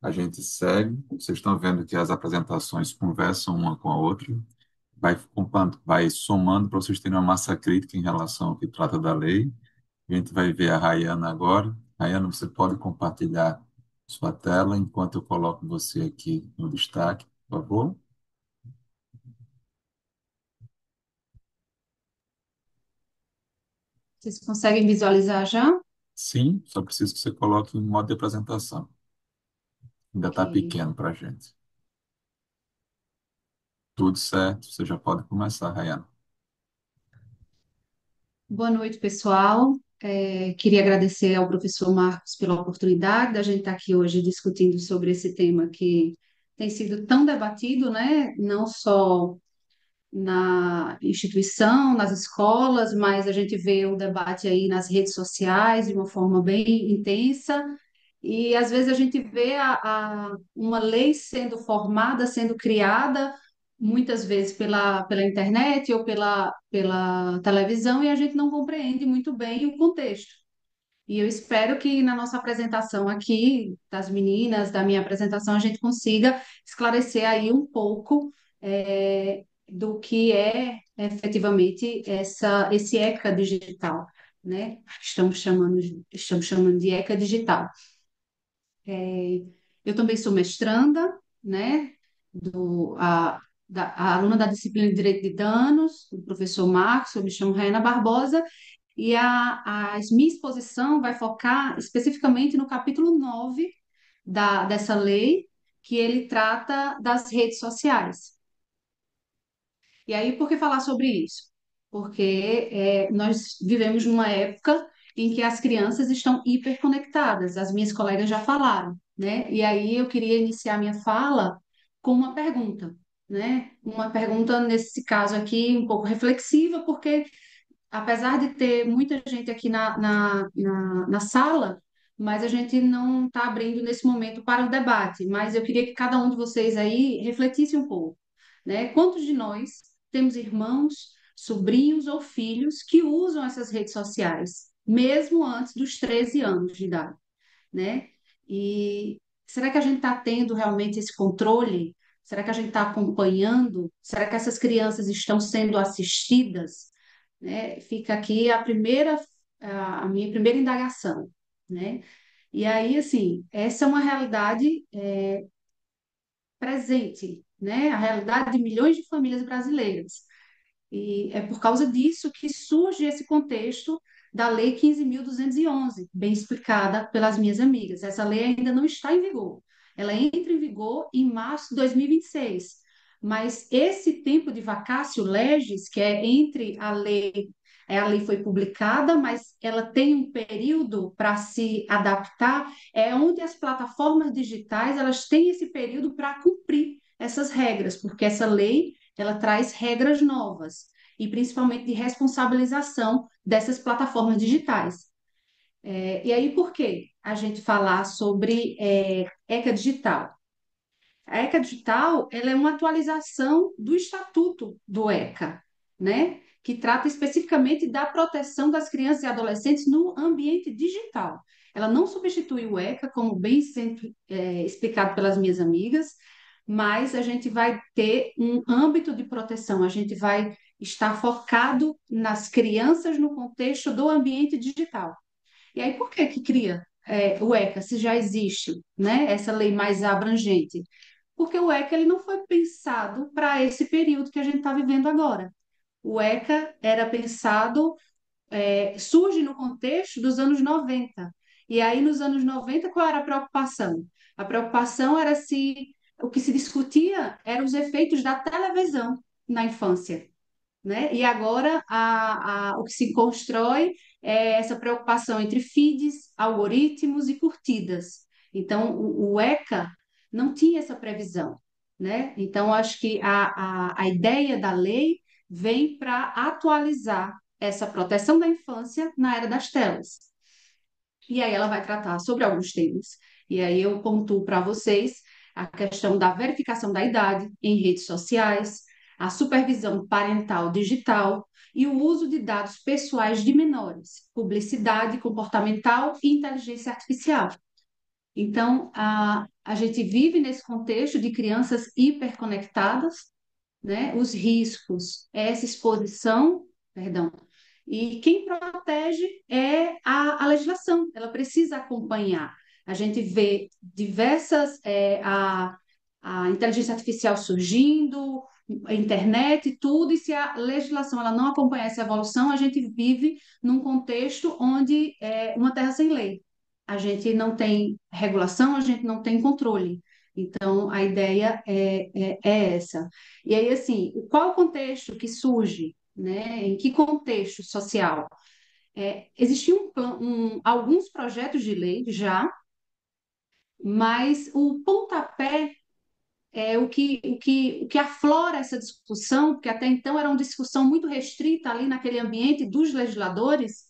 A gente segue. Vocês estão vendo que as apresentações conversam uma com a outra. Vai somando para vocês terem uma massa crítica em relação ao que trata da lei. A gente vai ver a Rayana agora. Rayana, você pode compartilhar sua tela enquanto eu coloco você aqui no destaque, por favor? Vocês conseguem visualizar já? Sim, só preciso que você coloque em modo de apresentação. Ainda está Ok. pequeno para a gente. Tudo certo, você já pode começar, Rayana. Boa noite, pessoal. Queria agradecer ao professor Marcos pela oportunidade da gente estar aqui hoje discutindo sobre esse tema que tem sido tão debatido, né? Não só na instituição, nas escolas, mas a gente vê o debate aí nas redes sociais de uma forma bem intensa. E às vezes a gente vê uma lei sendo formada, sendo criada, muitas vezes pela internet ou pela televisão, e a gente não compreende muito bem o contexto. E eu espero que na nossa apresentação aqui, das meninas, da minha apresentação, a gente consiga esclarecer aí um pouco do que é efetivamente esse ECA digital, né? Estamos chamando de ECA digital. É, eu também sou mestranda, né, a aluna da disciplina de Direito de Danos, do professor Marcos, eu me chamo Raina Barbosa, e a minha exposição vai focar especificamente no capítulo 9 dessa lei, que ele trata das redes sociais. E aí, por que falar sobre isso? Porque nós vivemos numa época em que as crianças estão hiperconectadas, as minhas colegas já falaram, né? E aí eu queria iniciar minha fala com uma pergunta, né? Uma pergunta, nesse caso aqui, um pouco reflexiva, porque apesar de ter muita gente aqui na sala, mas a gente não está abrindo nesse momento para o debate. Mas eu queria que cada um de vocês aí refletisse um pouco, né? Quantos de nós temos irmãos, sobrinhos ou filhos que usam essas redes sociais, mesmo antes dos 13 anos de idade, né? E será que a gente está tendo realmente esse controle? Será que a gente está acompanhando? Será que essas crianças estão sendo assistidas? Né? Fica aqui a minha primeira indagação, né? E aí, assim, essa é uma realidade presente, né? A realidade de milhões de famílias brasileiras. E é por causa disso que surge esse contexto da Lei 15.211, bem explicada pelas minhas amigas. Essa lei ainda não está em vigor. Ela entra em vigor em março de 2026. Mas esse tempo de vacatio legis, que é entre a lei foi publicada, mas ela tem um período para se adaptar, é onde as plataformas digitais elas têm esse período para cumprir essas regras, porque essa lei ela traz regras novas e principalmente de responsabilização dessas plataformas digitais. E aí, por que a gente falar sobre ECA digital? A ECA digital, ela é uma atualização do estatuto do ECA, né? Que trata especificamente da proteção das crianças e adolescentes no ambiente digital. Ela não substitui o ECA, como bem sempre explicado pelas minhas amigas, mas a gente vai ter um âmbito de proteção, a gente vai estar focado nas crianças no contexto do ambiente digital. E aí, por que que cria o ECA, se já existe, né, essa lei mais abrangente? Porque o ECA ele não foi pensado para esse período que a gente está vivendo agora. O ECA era pensado, surge no contexto dos anos 90. E aí, nos anos 90, qual era a preocupação? A preocupação era se o que se discutia eram os efeitos da televisão na infância, né? E agora o que se constrói é essa preocupação entre feeds, algoritmos e curtidas. Então, o ECA não tinha essa previsão, né? Então, acho que a ideia da lei vem para atualizar essa proteção da infância na era das telas. E aí ela vai tratar sobre alguns temas. E aí eu pontuo para vocês a questão da verificação da idade em redes sociais, a supervisão parental digital e o uso de dados pessoais de menores, publicidade comportamental e inteligência artificial. Então, a gente vive nesse contexto de crianças hiperconectadas, né? Os riscos, essa exposição, perdão, e quem protege é a legislação, ela precisa acompanhar. A gente vê diversas, a inteligência artificial surgindo, a internet e tudo, e se a legislação ela não acompanhar essa evolução, a gente vive num contexto onde é uma terra sem lei. A gente não tem regulação, a gente não tem controle. Então, a ideia é essa. E aí, assim, qual o contexto que surge, né? Em que contexto social? Existiam alguns projetos de lei já, mas o pontapé é o que aflora essa discussão, porque até então era uma discussão muito restrita ali naquele ambiente dos legisladores,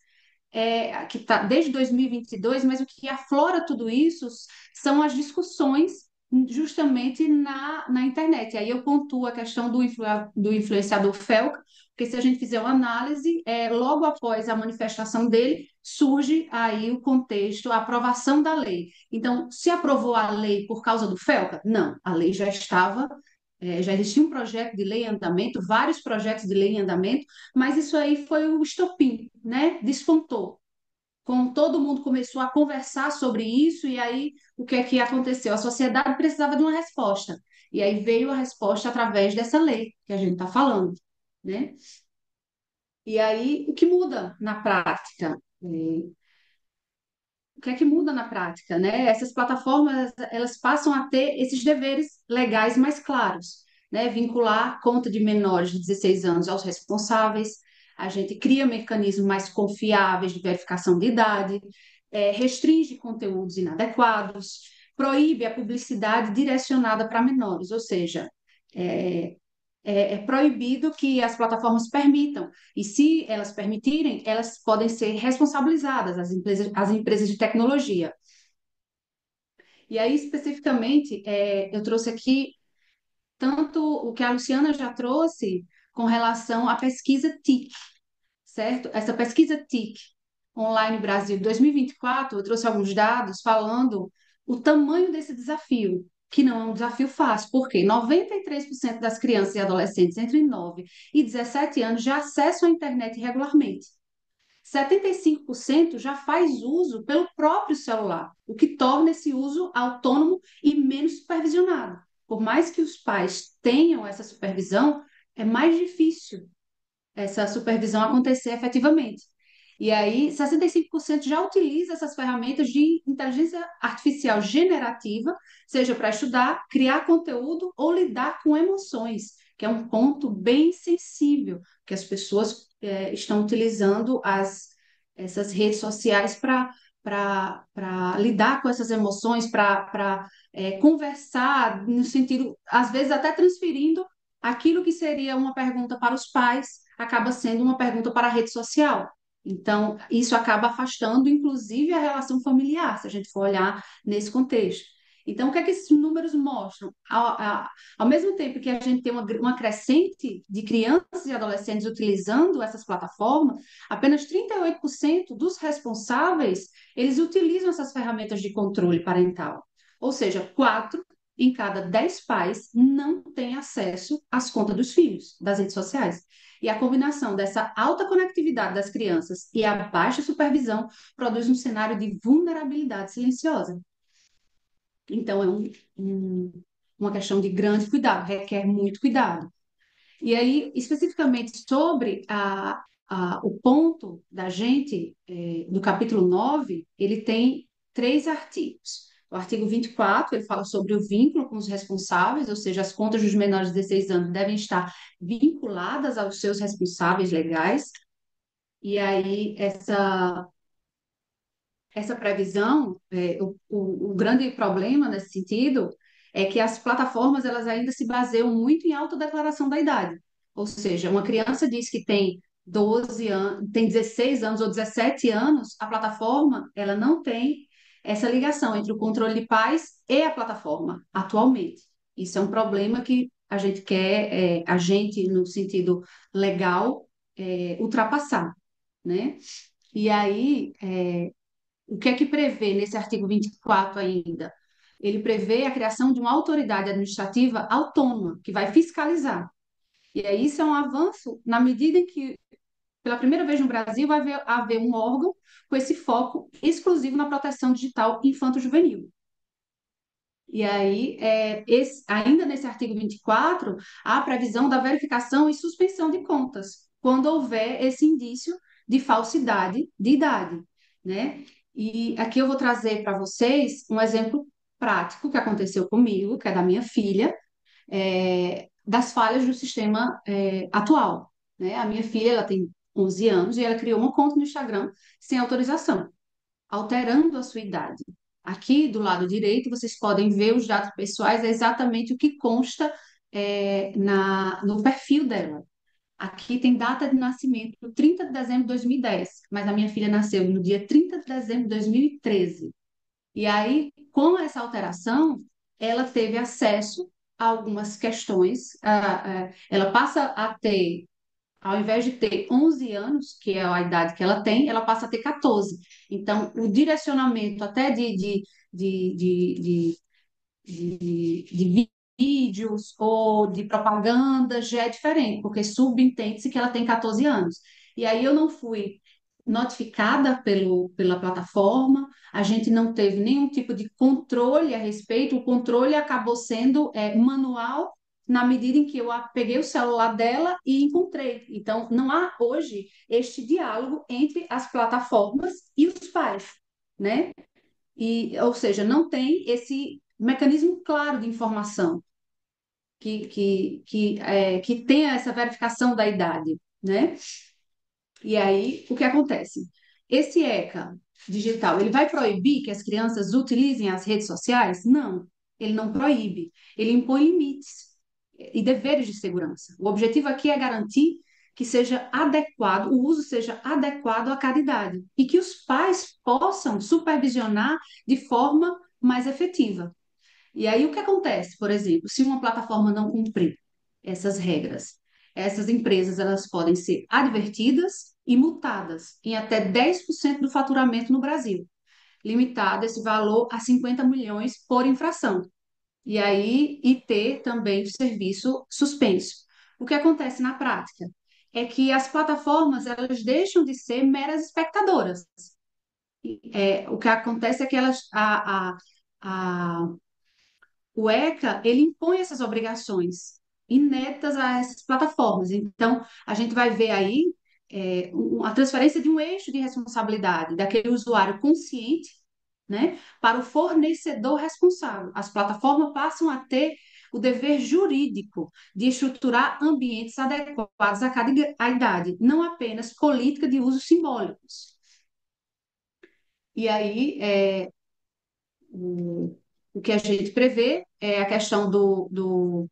que está desde 2022, mas o que aflora tudo isso são as discussões justamente na internet. Aí eu pontuo a questão do influenciador Felca, porque se a gente fizer uma análise, logo após a manifestação dele, surge aí o contexto, a aprovação da lei. Então, se aprovou a lei por causa do Felca? Não, a lei já estava, já existia um projeto de lei em andamento, vários projetos de lei em andamento, mas isso aí foi o estopim, né? Despontou. Com todo mundo começou a conversar sobre isso, e aí o que é que aconteceu? A sociedade precisava de uma resposta. E aí veio a resposta através dessa lei que a gente está falando, né? E aí o que muda na prática? O que é que muda na prática, né? Essas plataformas, elas passam a ter esses deveres legais mais claros, né? Vincular conta de menores de 16 anos aos responsáveis, a gente cria mecanismos mais confiáveis de verificação de idade, restringe conteúdos inadequados, proíbe a publicidade direcionada para menores, ou seja, é, é proibido que as plataformas permitam. E se elas permitirem, elas podem ser responsabilizadas, as empresas de tecnologia. E aí, especificamente, eu trouxe aqui tanto o que a Luciana já trouxe com relação à pesquisa TIC, certo? Essa pesquisa TIC Online Brasil 2024, eu trouxe alguns dados falando o tamanho desse desafio, que não é um desafio fácil, porque 93% das crianças e adolescentes entre 9 e 17 anos já acessam a internet regularmente. 75% já faz uso pelo próprio celular, o que torna esse uso autônomo e menos supervisionado. Por mais que os pais tenham essa supervisão, é mais difícil essa supervisão acontecer efetivamente. E aí, 65% já utiliza essas ferramentas de inteligência artificial generativa, seja para estudar, criar conteúdo ou lidar com emoções, que é um ponto bem sensível, que as pessoas estão utilizando essas redes sociais para lidar com essas emoções, para conversar, no sentido, às vezes até transferindo aquilo que seria uma pergunta para os pais, acaba sendo uma pergunta para a rede social. Então, isso acaba afastando, inclusive, a relação familiar, se a gente for olhar nesse contexto. Então, o que é que esses números mostram? Ao mesmo tempo que a gente tem uma crescente de crianças e adolescentes utilizando essas plataformas, apenas 38% dos responsáveis, eles utilizam essas ferramentas de controle parental. Ou seja, 4 em cada 10 pais não têm acesso às contas dos filhos, das redes sociais. E a combinação dessa alta conectividade das crianças e a baixa supervisão produz um cenário de vulnerabilidade silenciosa. Então, uma questão de grande cuidado, requer muito cuidado. E aí, especificamente sobre o ponto da gente, do capítulo 9, ele tem 3 artigos. O artigo 24, ele fala sobre o vínculo com os responsáveis, ou seja, as contas dos menores de 16 anos devem estar vinculadas aos seus responsáveis legais. E aí, essa previsão, o grande problema nesse sentido é que as plataformas elas ainda se baseiam muito em autodeclaração da idade. Ou seja, uma criança diz que tem 12 anos, tem 16 anos ou 17 anos, a plataforma, ela não tem essa ligação entre o controle de pais e a plataforma, atualmente. Isso é um problema que a gente quer, a gente, no sentido legal, ultrapassar, né? E aí, o que é que prevê nesse artigo 24 ainda? Ele prevê a criação de uma autoridade administrativa autônoma, que vai fiscalizar. E aí isso é um avanço na medida em que, pela primeira vez no Brasil, vai haver um órgão com esse foco exclusivo na proteção digital infanto-juvenil. E aí, ainda nesse artigo 24, há a previsão da verificação e suspensão de contas, quando houver esse indício de falsidade de idade, né? E aqui eu vou trazer para vocês um exemplo prático que aconteceu comigo, que é da minha filha, das falhas do sistema, atual, né? A minha filha, ela tem 11 anos e ela criou uma conta no Instagram sem autorização, alterando a sua idade. Aqui do lado direito, vocês podem ver os dados pessoais, é exatamente o que consta no perfil dela. Aqui tem data de nascimento, 30 de dezembro de 2010, mas a minha filha nasceu no dia 30 de dezembro de 2013. E aí, com essa alteração, ela teve acesso a algumas questões. Ela passa a ter, ao invés de ter 11 anos, que é a idade que ela tem, ela passa a ter 14. Então, o direcionamento até de, de, de vídeos ou de propaganda já é diferente, porque subentende-se que ela tem 14 anos. E aí eu não fui notificada pela plataforma, a gente não teve nenhum tipo de controle a respeito, o controle acabou sendo manual na medida em que eu peguei o celular dela e encontrei. Então, não há hoje este diálogo entre as plataformas e os pais, né? Ou seja, não tem esse mecanismo claro de informação que tenha essa verificação da idade, né? E aí, o que acontece? Esse ECA digital, ele vai proibir que as crianças utilizem as redes sociais? Não, ele não proíbe, ele impõe limites e deveres de segurança. O objetivo aqui é garantir que seja adequado, o uso seja adequado à cada idade e que os pais possam supervisionar de forma mais efetiva. E aí o que acontece, por exemplo, se uma plataforma não cumprir essas regras, essas empresas elas podem ser advertidas e multadas em até 10% do faturamento no Brasil, limitado esse valor a 50 milhões por infração. E aí e ter também o serviço suspenso. O que acontece na prática é que as plataformas elas deixam de ser meras espectadoras. O que acontece é que a o ECA, ele impõe essas obrigações inéditas a essas plataformas. Então, a gente vai ver aí a transferência de um eixo de responsabilidade daquele usuário consciente, né, para o fornecedor responsável. As plataformas passam a ter o dever jurídico de estruturar ambientes adequados a cada idade, não apenas política de usos simbólicos. E aí, o que a gente prevê é a questão do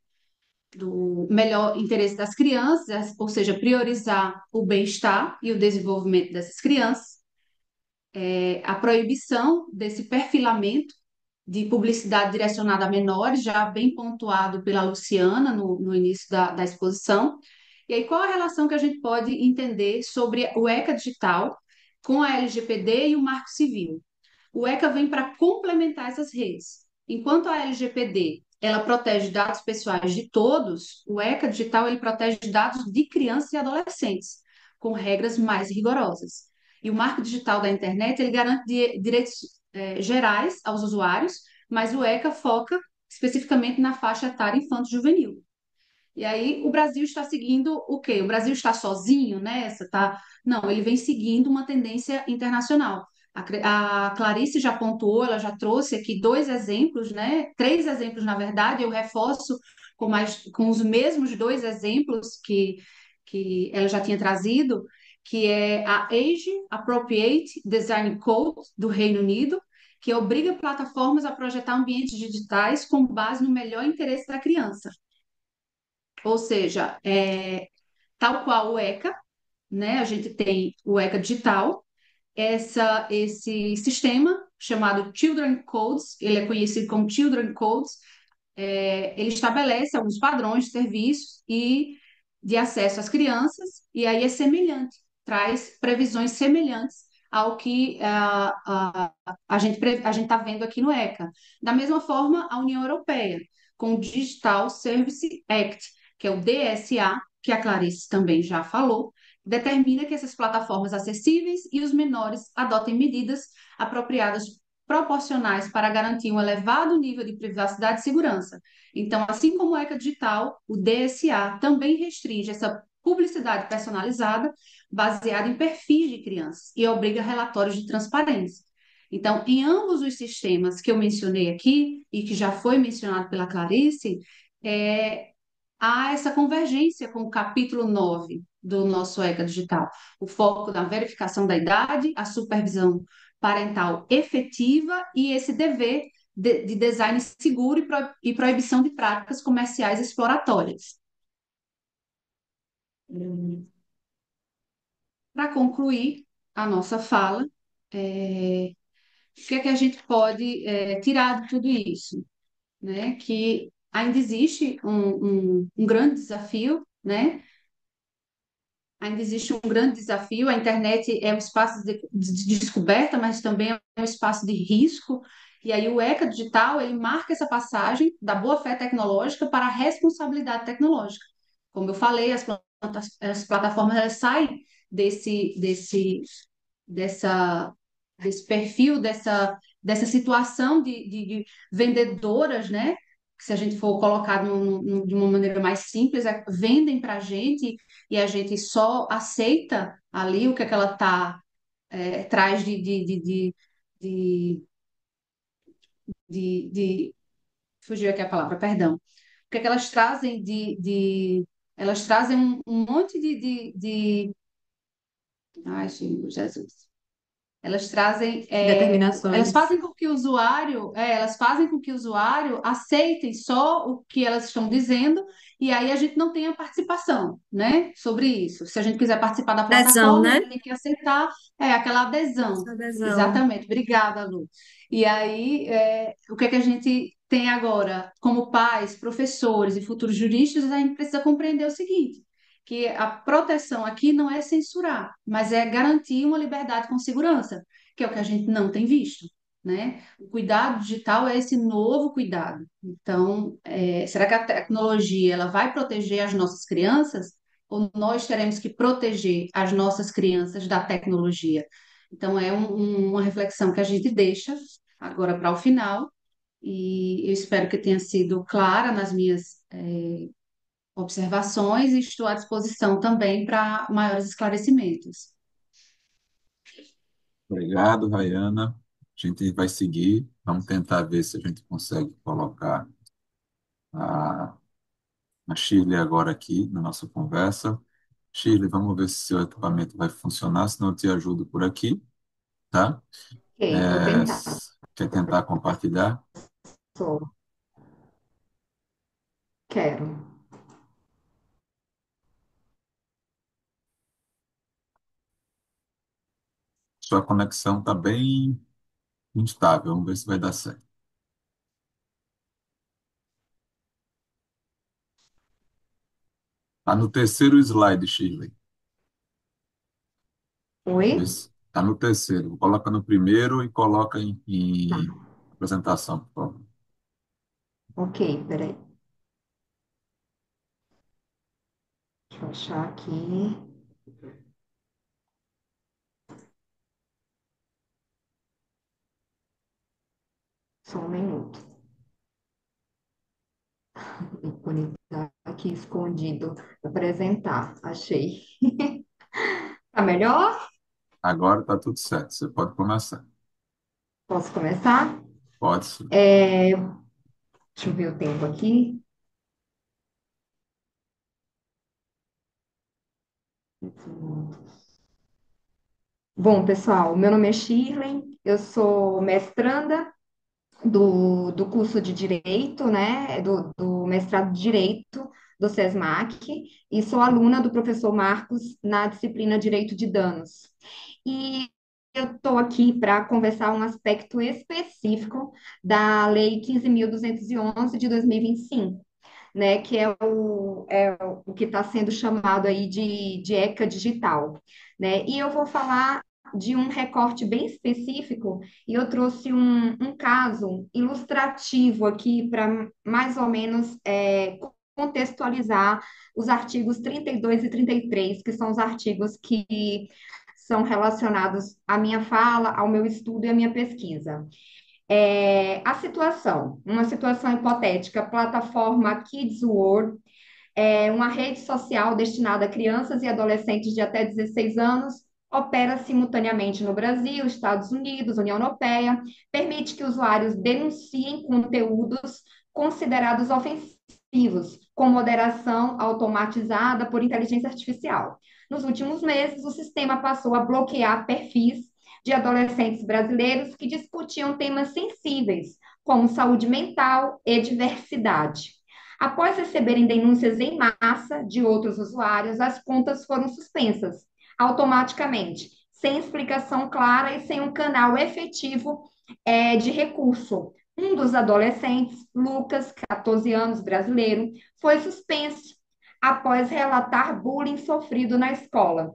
melhor interesse das crianças, ou seja, priorizar o bem-estar e o desenvolvimento dessas crianças, a proibição desse perfilamento de publicidade direcionada a menores, já bem pontuado pela Luciana no início da exposição. E aí, qual a relação que a gente pode entender sobre o ECA digital com a LGPD e o Marco Civil? O ECA vem para complementar essas redes. Enquanto a LGPD ela protege dados pessoais de todos, o ECA digital ele protege dados de crianças e adolescentes, com regras mais rigorosas. E o Marco Digital da Internet ele garante direitos gerais aos usuários, mas o ECA foca especificamente na faixa etária infanto-juvenil. E aí o Brasil está seguindo o quê? O Brasil está sozinho nessa? Tá? Não, ele vem seguindo uma tendência internacional. A Clarice já pontuou, ela já trouxe aqui dois exemplos, né? Três exemplos, na verdade, eu reforço com os mesmos dois exemplos que ela já tinha trazido, que é a Age Appropriate Design Code do Reino Unido, que obriga plataformas a projetar ambientes digitais com base no melhor interesse da criança. Ou seja, tal qual o ECA, né? A gente tem o ECA digital, esse sistema chamado Children Codes, ele é conhecido como Children Codes, ele estabelece alguns padrões de serviços e de acesso às crianças, e aí é semelhante, traz previsões semelhantes ao que a gente está vendo aqui no ECA. Da mesma forma, a União Europeia, com o Digital Service Act, que é o DSA, que a Clarice também já falou, determina que essas plataformas acessíveis e os menores adotem medidas apropriadas proporcionais para garantir um elevado nível de privacidade e segurança. Então, assim como o ECA Digital, o DSA também restringe essa publicidade personalizada baseada em perfis de crianças e obriga relatórios de transparência. Então, em ambos os sistemas que eu mencionei aqui e que já foi mencionado pela Clarice, é, há essa convergência com o capítulo 9 do nosso ECA Digital, o foco na verificação da idade, a supervisão parental efetiva e esse dever de design seguro e proibição de práticas comerciais exploratórias. Para concluir a nossa fala, o que é que a gente pode tirar de tudo isso? Né? Que ainda existe um grande desafio, né? Ainda existe um grande desafio. A internet é um espaço de descoberta, mas também é um espaço de risco. E aí o ECA Digital, ele marca essa passagem da boa-fé tecnológica para a responsabilidade tecnológica. Como eu falei, as plataformas elas saem desse, dessa, desse perfil, dessa situação de vendedoras, né? Que se a gente for colocar de uma maneira mais simples, vendem para a gente e a gente só aceita ali o que é que ela traz de, de- fugiu aqui a palavra, perdão. O que é que elas trazem elas trazem um monte ai, Senhor Jesus. Elas trazem, elas Determinações. fazem com que o usuário, elas fazem com que o usuário aceitem só o que elas estão dizendo e aí a gente não tem a participação, né, sobre isso. Se a gente quiser participar da Adesão, plataforma, a né? gente tem que aceitar, aquela adesão. Essa adesão. Exatamente. Obrigada, Lu. E aí, o que é que a gente tem agora? Como pais, professores e futuros juristas, a gente precisa compreender o seguinte, que a proteção aqui não é censurar, mas é garantir uma liberdade com segurança, que é o que a gente não tem visto, né? O cuidado digital é esse novo cuidado. Então, será que a tecnologia ela vai proteger as nossas crianças ou nós teremos que proteger as nossas crianças da tecnologia? Então, é uma reflexão que a gente deixa agora para o final e eu espero que tenha sido clara nas minhas observações e estou à disposição também para maiores esclarecimentos. Obrigado, Rayana. A gente vai seguir. Vamos tentar ver se a gente consegue colocar a, a Shirley agora aqui na nossa conversa. Shirley, vamos ver se seu equipamento vai funcionar, senão eu te ajudo por aqui, tá? Ok, vou É, tentar. quer tentar compartilhar? Sou. Quero. Sua conexão está bem instável. Vamos ver se vai dar certo. Está no terceiro slide, Shirley. Oi? Está no terceiro. Coloca no primeiro e coloca Tá. em apresentação, por favor. Ok, peraí. Deixa eu achar aqui. Só um minuto. O ícone tá aqui escondido. Apresentar. Achei. Tá melhor? Agora está tudo certo. Você pode começar. Posso começar? Pode sim. Deixa eu ver o tempo aqui. Bom, pessoal, meu nome é Shirley, eu sou mestranda do curso de Direito, né? Do mestrado de Direito do SESMAC e sou aluna do professor Marcos na disciplina Direito de Danos. E eu estou aqui para conversar um aspecto específico da Lei 15.211 de 2025, né, que é o que está sendo chamado aí de ECA digital, né? E eu vou falar de um recorte bem específico, e eu trouxe um caso ilustrativo aqui para mais ou menos contextualizar os artigos 32 e 33, que são os artigos que são relacionados à minha fala, ao meu estudo e à minha pesquisa. Uma situação hipotética, plataforma Kids World, uma rede social destinada a crianças e adolescentes de até 16 anos, opera simultaneamente no Brasil, Estados Unidos, União Europeia, permite que usuários denunciem conteúdos considerados ofensivos, com moderação automatizada por inteligência artificial. Nos últimos meses, o sistema passou a bloquear perfis de adolescentes brasileiros que discutiam temas sensíveis, como saúde mental e diversidade. Após receberem denúncias em massa de outros usuários, as contas foram suspensas automaticamente, sem explicação clara e sem um canal efetivo de recurso. Um dos adolescentes, Lucas, 14 anos, brasileiro, foi suspenso após relatar bullying sofrido na escola.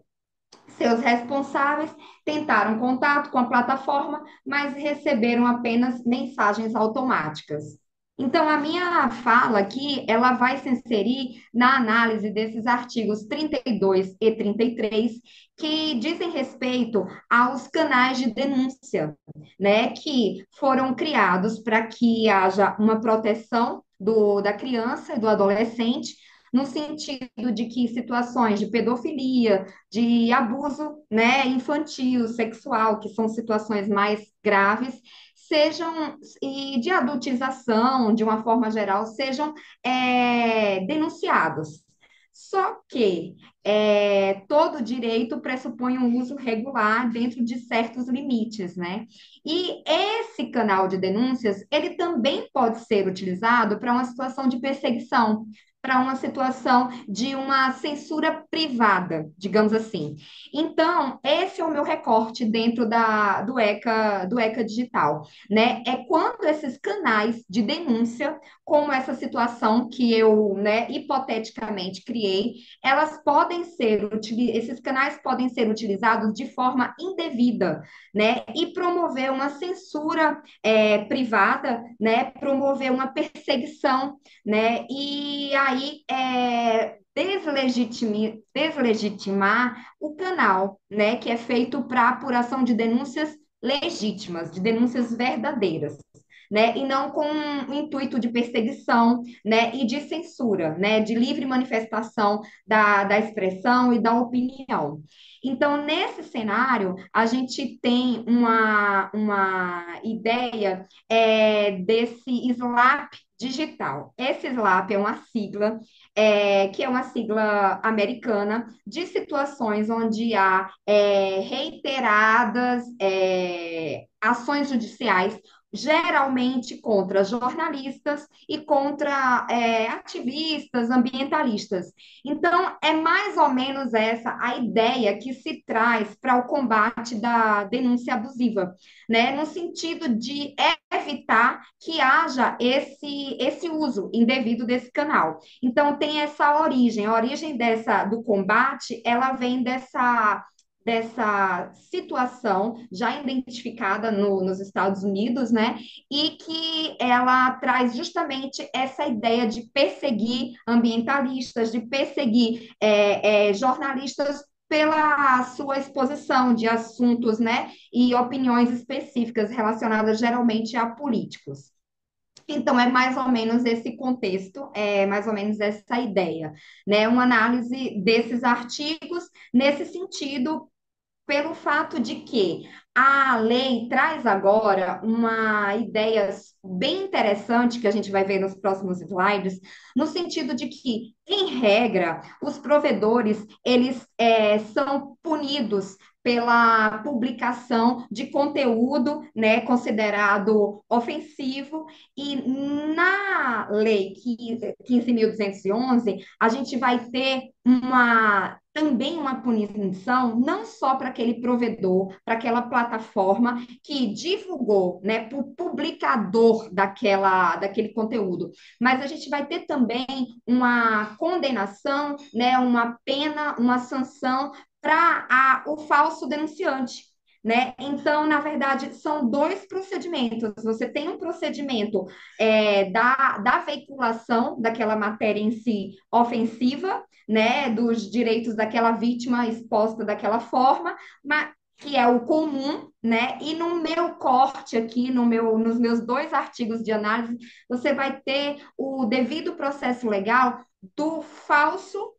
Seus responsáveis tentaram contato com a plataforma, mas receberam apenas mensagens automáticas. Então, a minha fala aqui, ela vai se inserir na análise desses artigos 32 e 33, que dizem respeito aos canais de denúncia, né, que foram criados para que haja uma proteção da criança e do adolescente, no sentido de que situações de pedofilia, de abuso, né, infantil, sexual, que são situações mais graves, sejam, e de adultização, de uma forma geral, sejam denunciados. Só que todo direito pressupõe um uso regular dentro de certos limites, né? E esse canal de denúncias, ele também pode ser utilizado para uma situação de perseguição, para uma situação de uma censura privada, digamos assim. Então, esse é o meu recorte dentro do ECA Digital, né? É quando esses canais de denúncia, como essa situação que eu, né, hipoteticamente criei, esses canais podem ser utilizados de forma indevida, né? E promover uma censura privada, né? Promover uma perseguição, né? E aí deslegitimar o canal, né? Que é feito para apuração de denúncias legítimas, de denúncias verdadeiras. Né, e não com o intuito de perseguição, né, e de censura, né, de livre manifestação da expressão e da opinião. Então, nesse cenário, a gente tem uma ideia desse SLAP digital. Esse SLAP é uma sigla, que é uma sigla americana de situações onde há reiteradas ações judiciais, geralmente contra jornalistas e contra ativistas, ambientalistas. Então, é mais ou menos essa a ideia que se traz para o combate da denúncia abusiva, né? No sentido de evitar que haja esse uso indevido desse canal. Então, tem essa origem, a origem do combate, ela vem dessa situação já identificada nos Estados Unidos, né? E que ela traz justamente essa ideia de perseguir ambientalistas, de perseguir jornalistas pela sua exposição de assuntos, né? E opiniões específicas relacionadas geralmente a políticos. Então, é mais ou menos esse contexto, é mais ou menos essa ideia, né? Uma análise desses artigos nesse sentido, pelo fato de que a lei traz agora uma ideia bem interessante que a gente vai ver nos próximos slides, no sentido de que Em regra, os provedores, eles são punidos pela publicação de conteúdo, né, considerado ofensivo, e na lei 15.211, a gente vai ter também uma punição, não só para aquele provedor, para aquela plataforma que divulgou, né, para o publicador daquele conteúdo, mas a gente vai ter também uma condenação, né, uma pena, uma sanção para o falso denunciante. Né? Então, na verdade, são dois procedimentos. Você tem um procedimento da veiculação daquela matéria em si ofensiva, né, dos direitos daquela vítima exposta daquela forma, mas que é o comum, né? E no meu corte aqui, nos meus dois artigos de análise, você vai ter o devido processo legal do falso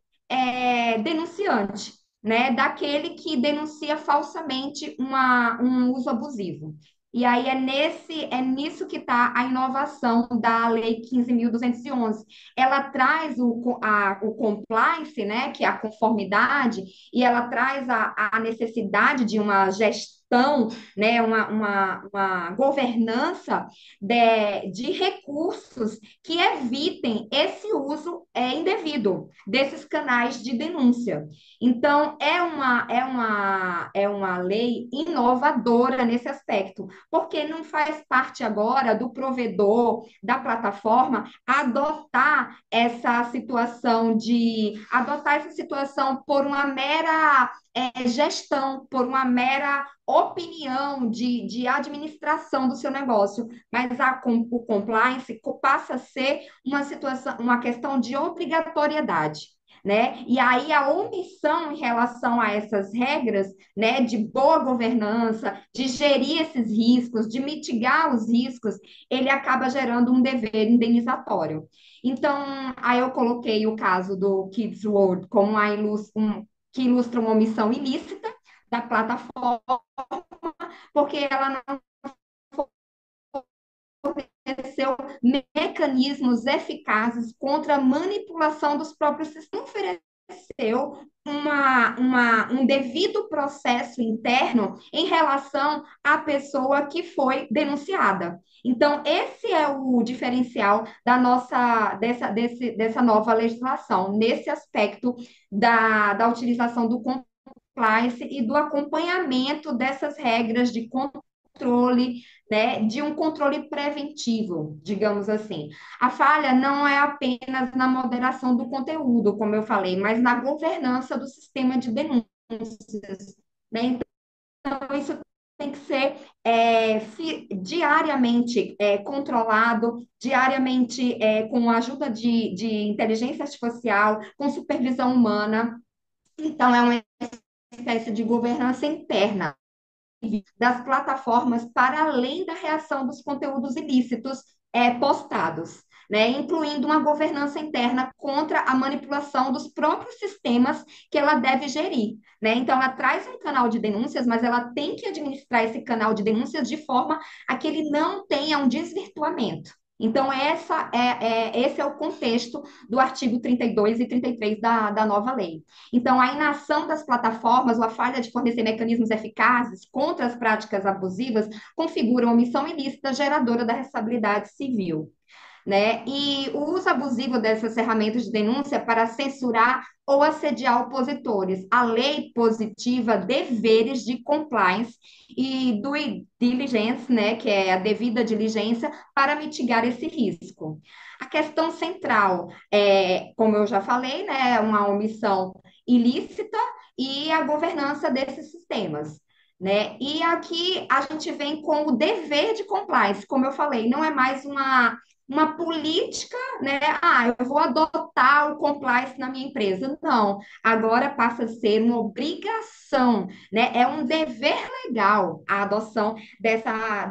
denunciante, né? Daquele que denuncia falsamente um uso abusivo. E aí é nisso que está a inovação da Lei 15.211. Ela traz o compliance, né, que é a conformidade, e ela traz a necessidade de uma gestão, né, uma governança de recursos que evitem esse uso indevido desses canais de denúncia. Então, é uma lei inovadora nesse aspecto, porque não faz parte agora do provedor, da plataforma, adotar essa situação por uma mera gestão, por uma mera opinião de administração do seu negócio, mas o compliance passa a ser uma situação, uma questão de obrigatoriedade. Né? E aí a omissão em relação a essas regras, né, de boa governança, de gerir esses riscos, de mitigar os riscos, ele acaba gerando um dever indenizatório. Então, aí eu coloquei o caso do Kids World como que ilustra uma omissão ilícita da plataforma, porque ela não forneceu mecanismos eficazes contra a manipulação dos próprios sistemas, ofereceu um devido processo interno em relação à pessoa que foi denunciada. Então, esse é o diferencial dessa nova legislação, nesse aspecto da utilização do compliance e do acompanhamento dessas regras de controle, né, de um controle preventivo, digamos assim. A falha não é apenas na moderação do conteúdo, como eu falei, mas na governança do sistema de denúncias, né? Então, isso tem que ser diariamente controlado, diariamente com a ajuda de inteligência artificial, com supervisão humana. Então, é uma espécie de governança interna das plataformas para além da reação dos conteúdos ilícitos postados, né? Incluindo uma governança interna contra a manipulação dos próprios sistemas que ela deve gerir. Né? Então, ela traz um canal de denúncias, mas ela tem que administrar esse canal de denúncias de forma a que ele não tenha um desvirtuamento. Então, esse é o contexto do artigo 32 e 33 da nova lei. Então, a inação das plataformas ou a falha de fornecer mecanismos eficazes contra as práticas abusivas configura uma omissão ilícita geradora da responsabilidade civil. Né? E o uso abusivo dessas ferramentas de denúncia para censurar ou assediar opositores. A lei positiva deveres de compliance e due diligence, né, que é a devida diligência para mitigar esse risco. A questão central como eu já falei, né, uma omissão ilícita e a governança desses sistemas. Né? E aqui a gente vem com o dever de compliance, como eu falei, não é mais uma política, né? Ah, eu vou adotar o compliance na minha empresa. Não, agora passa a ser uma obrigação, né? É um dever legal a adoção dessa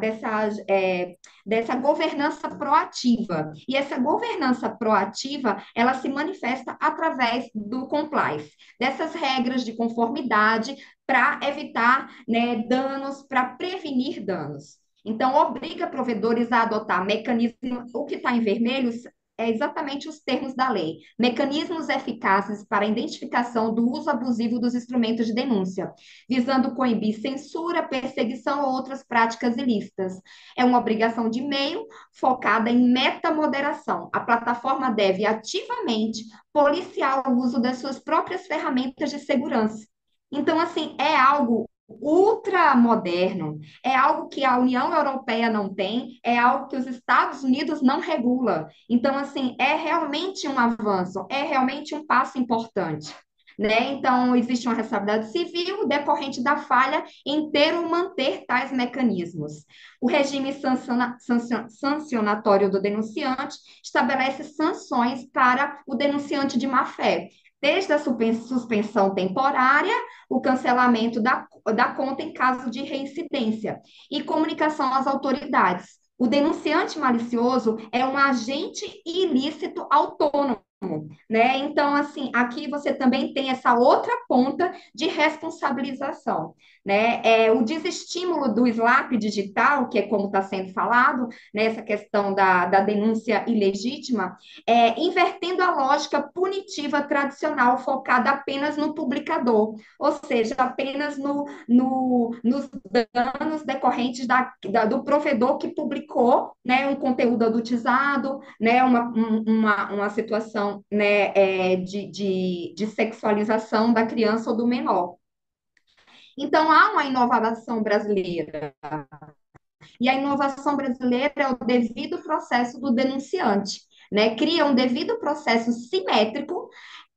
governança proativa. E essa governança proativa, ela se manifesta através do compliance, dessas regras de conformidade para evitar, né, danos, para prevenir danos. Então, obriga provedores a adotar mecanismos, o que está em vermelho é exatamente os termos da lei. Mecanismos eficazes para a identificação do uso abusivo dos instrumentos de denúncia, visando coibir censura, perseguição ou outras práticas ilícitas. É uma obrigação de meio focada em metamoderação. A plataforma deve ativamente policiar o uso das suas próprias ferramentas de segurança. Então, assim, é algo ultramoderno, é algo que a União Europeia não tem, é algo que os Estados Unidos não regula. Então, assim, é realmente um avanço, é realmente um passo importante. Né? Então, existe uma responsabilidade civil decorrente da falha em ter ou manter tais mecanismos. O regime sancionatório do denunciante estabelece sanções para o denunciante de má-fé, desde a suspensão temporária, o cancelamento da conta em caso de reincidência e comunicação às autoridades. O denunciante malicioso é um agente ilícito autônomo, né? Então, assim, aqui você também tem essa outra ponta de responsabilização, né? O desestímulo do SLAPP digital, que é como está sendo falado, nessa questão da denúncia ilegítima, invertendo a lógica punitiva tradicional focada apenas no publicador, ou seja, apenas nos danos decorrentes do provedor que publicou, né, um conteúdo adultizado, né, uma situação, né, de sexualização da criança ou do menor. Então, há uma inovação brasileira, e a inovação brasileira é o devido processo do denunciante, né? Cria um devido processo simétrico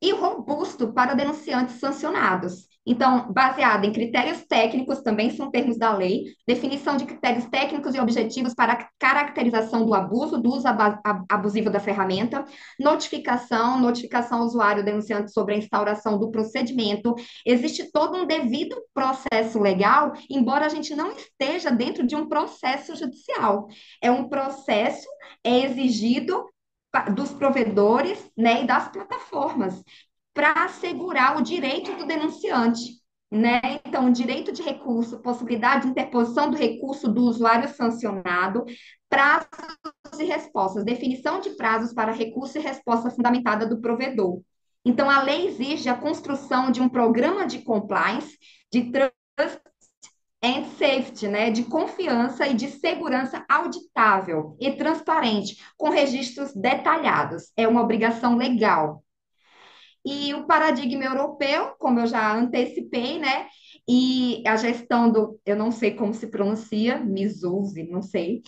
e robusto para denunciantes sancionados. Então, baseado em critérios técnicos, também são termos da lei, definição de critérios técnicos e objetivos para a caracterização do abuso, do uso abusivo da ferramenta, notificação ao usuário denunciante sobre a instauração do procedimento. Existe todo um devido processo legal, embora a gente não esteja dentro de um processo judicial. É um processo exigido dos provedores, né, e das plataformas para assegurar o direito do denunciante, né? Então, direito de recurso, possibilidade de interposição do recurso do usuário sancionado, prazos e respostas, definição de prazos para recurso e resposta fundamentada do provedor. Então, a lei exige a construção de um programa de compliance, de trust and safety, né, de confiança e de segurança auditável e transparente, com registros detalhados. É uma obrigação legal. E o paradigma europeu, como eu já antecipei, né? E a gestão eu não sei como se pronuncia, MISUSE, não sei.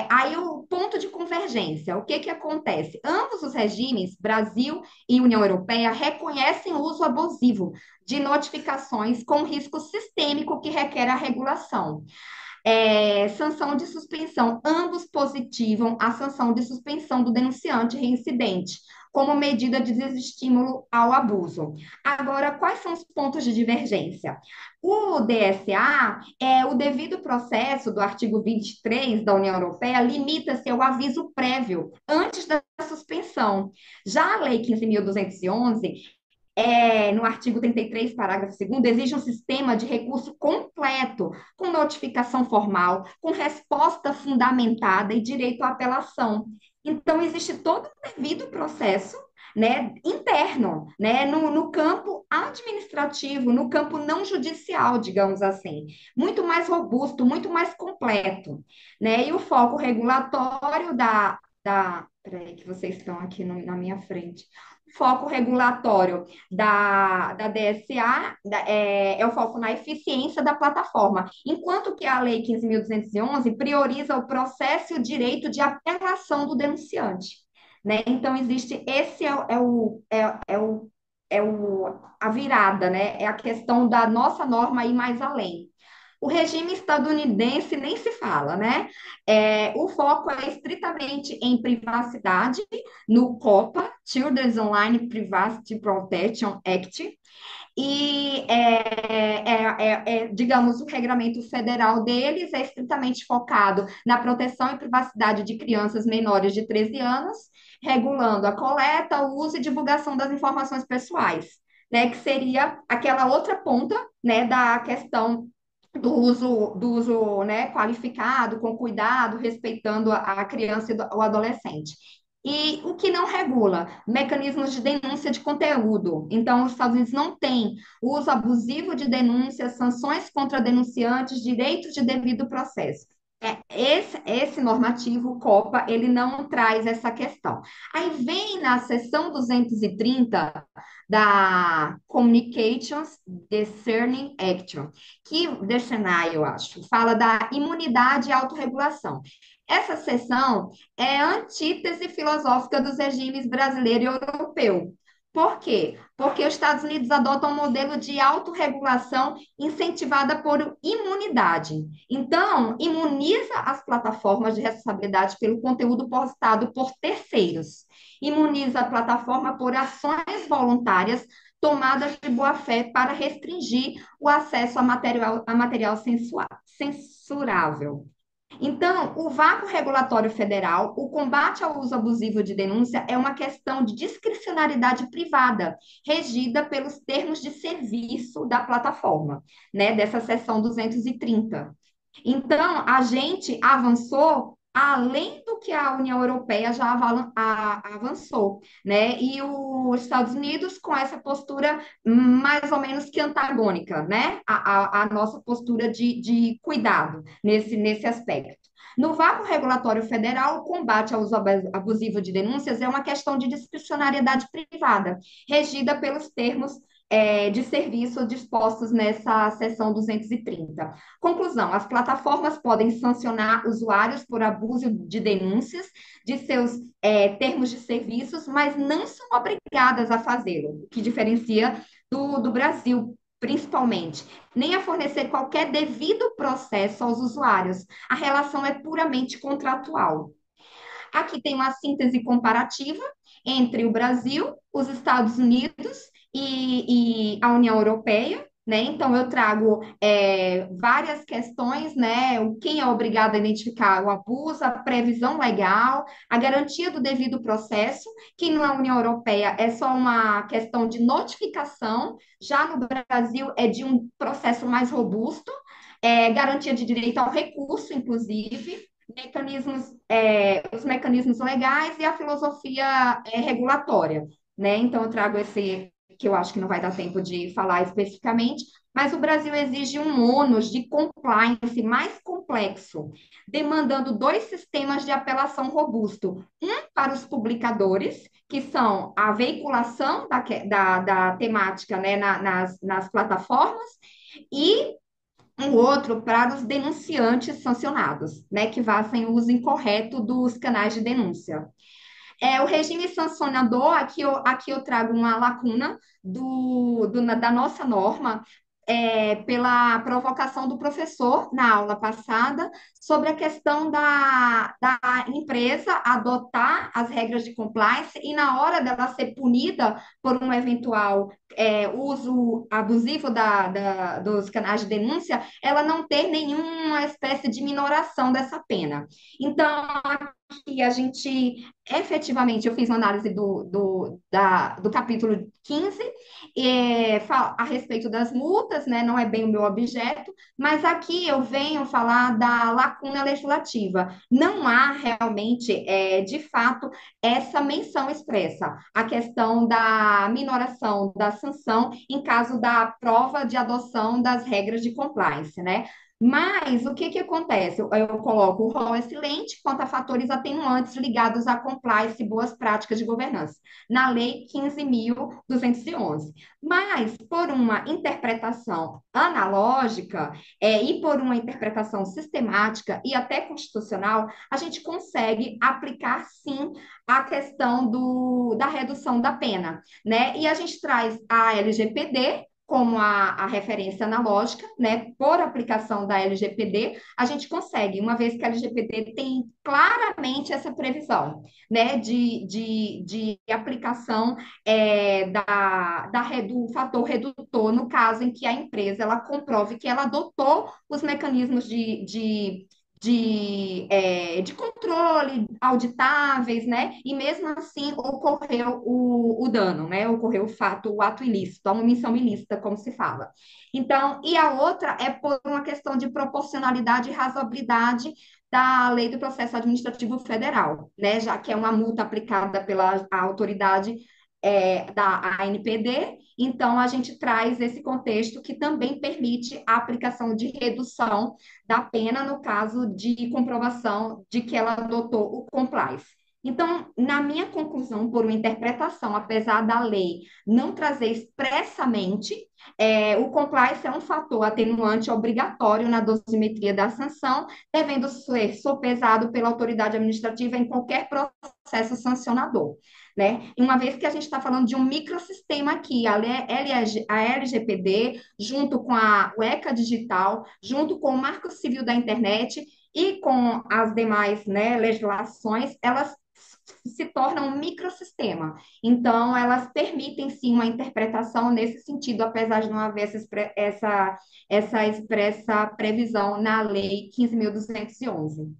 Aí o ponto de convergência, o que que acontece? Ambos os regimes, Brasil e União Europeia, reconhecem o uso abusivo de notificações com risco sistêmico que requer a regulação. Sanção de suspensão, ambos positivam a sanção de suspensão do denunciante reincidente, como medida de desestímulo ao abuso. Agora, quais são os pontos de divergência? O DSA, o devido processo do artigo 23 da União Europeia, limita-se ao aviso prévio, antes da suspensão. Já a Lei 15.211 no artigo 33, parágrafo 2º, exige um sistema de recurso completo, com notificação formal, com resposta fundamentada e direito à apelação. Então, existe todo um devido processo, né, interno, né, no campo administrativo, no campo não judicial, digamos assim, muito mais robusto, muito mais completo, né, e o foco regulatório peraí, que vocês estão aqui na minha frente. Foco regulatório da DSA é o foco na eficiência da plataforma, enquanto que a Lei 15.211 prioriza o processo e o direito de apelação do denunciante. Né? Então, existe esse a virada, né? É a questão da nossa norma ir mais além. O regime estadunidense nem se fala, né? O foco é estritamente em privacidade, no COPPA, Children's Online Privacy Protection Act, e, digamos, o regramento federal deles é estritamente focado na proteção e privacidade de crianças menores de 13 anos, regulando a coleta, o uso e divulgação das informações pessoais, né, que seria aquela outra ponta, né, da questão do uso, né, qualificado, com cuidado, respeitando a criança e o adolescente. E o que não regula? Mecanismos de denúncia de conteúdo. Então, os Estados Unidos não têm uso abusivo de denúncias, sanções contra denunciantes, direitos de devido processo. Esse normativo, o COPA, ele não traz essa questão. Aí vem na seção 230 da Communications Discerning Action, que DCNA, eu acho, fala da imunidade e autorregulação. Essa seção é a antítese filosófica dos regimes brasileiro e europeu. Por quê? Porque os Estados Unidos adotam um modelo de autorregulação incentivada por imunidade. Então, imuniza as plataformas de responsabilidade pelo conteúdo postado por terceiros. Imuniza a plataforma por ações voluntárias tomadas de boa-fé para restringir o acesso a material censurável. Então, o vácuo regulatório federal, o combate ao uso abusivo de denúncia é uma questão de discricionariedade privada, regida pelos termos de serviço da plataforma, né, dessa seção 230. Então, a gente avançou além do que a União Europeia já avançou, né? E os Estados Unidos com essa postura mais ou menos que antagônica, né? A nossa postura de cuidado nesse aspecto. No vácuo regulatório federal, o combate ao uso abusivo de denúncias é uma questão de discricionariedade privada, regida pelos termos de serviço dispostos nessa seção 230. Conclusão: as plataformas podem sancionar usuários por abuso de denúncias de seus termos de serviços, mas não são obrigadas a fazê-lo, o que diferencia do Brasil, principalmente, nem a fornecer qualquer devido processo aos usuários. A relação é puramente contratual. Aqui tem uma síntese comparativa entre o Brasil, os Estados Unidos e a União Europeia, né? Então, eu trago várias questões, né? Quem é obrigado a identificar o abuso, a previsão legal, a garantia do devido processo, que na União Europeia é só uma questão de notificação, já no Brasil é de um processo mais robusto, garantia de direito ao recurso, inclusive, os mecanismos legais e a filosofia regulatória, né? Então, eu trago esse que eu acho que não vai dar tempo de falar especificamente, mas o Brasil exige um ônus de compliance mais complexo, demandando dois sistemas de apelação robusto, um para os publicadores, que são a veiculação da temática, né, nas plataformas, e um outro para os denunciantes sancionados, né, que fazem uso incorreto dos canais de denúncia. O regime sancionador, aqui eu trago uma lacuna da nossa norma, pela provocação do professor na aula passada, sobre a questão da empresa adotar as regras de compliance e, na hora dela ser punida por um eventual uso abusivo dos canais de denúncia, ela não ter nenhuma espécie de minoração dessa pena. Então, aqui a gente, efetivamente, eu fiz uma análise do capítulo 15, a respeito das multas, né? Não é bem o meu objeto, mas aqui eu venho falar da lacuna legislativa. Não há realmente, de fato, essa menção expressa, a questão da minoração da sanção em caso da prova de adoção das regras de compliance, né? Mas o que que acontece? Eu coloco o rol excelente quanto a fatores atenuantes ligados à compliance e boas práticas de governança, na Lei 15.211. Mas, por uma interpretação analógica, e por uma interpretação sistemática e até constitucional, a gente consegue aplicar, sim, a questão da redução da pena, né? E a gente traz a LGPD como a referência analógica, né? Por aplicação da LGPD, a gente consegue, uma vez que a LGPD tem claramente essa previsão, né? De aplicação do fator redutor no caso em que a empresa ela comprove que ela adotou os mecanismos de controle, auditáveis, né? E mesmo assim ocorreu o dano, né? Ocorreu o fato, o ato ilícito, a omissão ilícita, como se fala. Então, e a outra é por uma questão de proporcionalidade e razoabilidade da Lei do Processo Administrativo Federal, né? Já que é uma multa aplicada pela autoridade da ANPD, então a gente traz esse contexto que também permite a aplicação de redução da pena no caso de comprovação de que ela adotou o compliance. Então, na minha conclusão, por uma interpretação, apesar da lei não trazer expressamente, o compliance é um fator atenuante obrigatório na dosimetria da sanção, devendo ser sopesado pela autoridade administrativa em qualquer processo sancionador, né? E uma vez que a gente está falando de um microsistema aqui, a LGPD, junto com o ECA Digital, junto com o Marco Civil da Internet e com as demais, né, legislações, elas se tornam um microsistema. Então, elas permitem, sim, uma interpretação nesse sentido, apesar de não haver essa expressa previsão na Lei 15.211.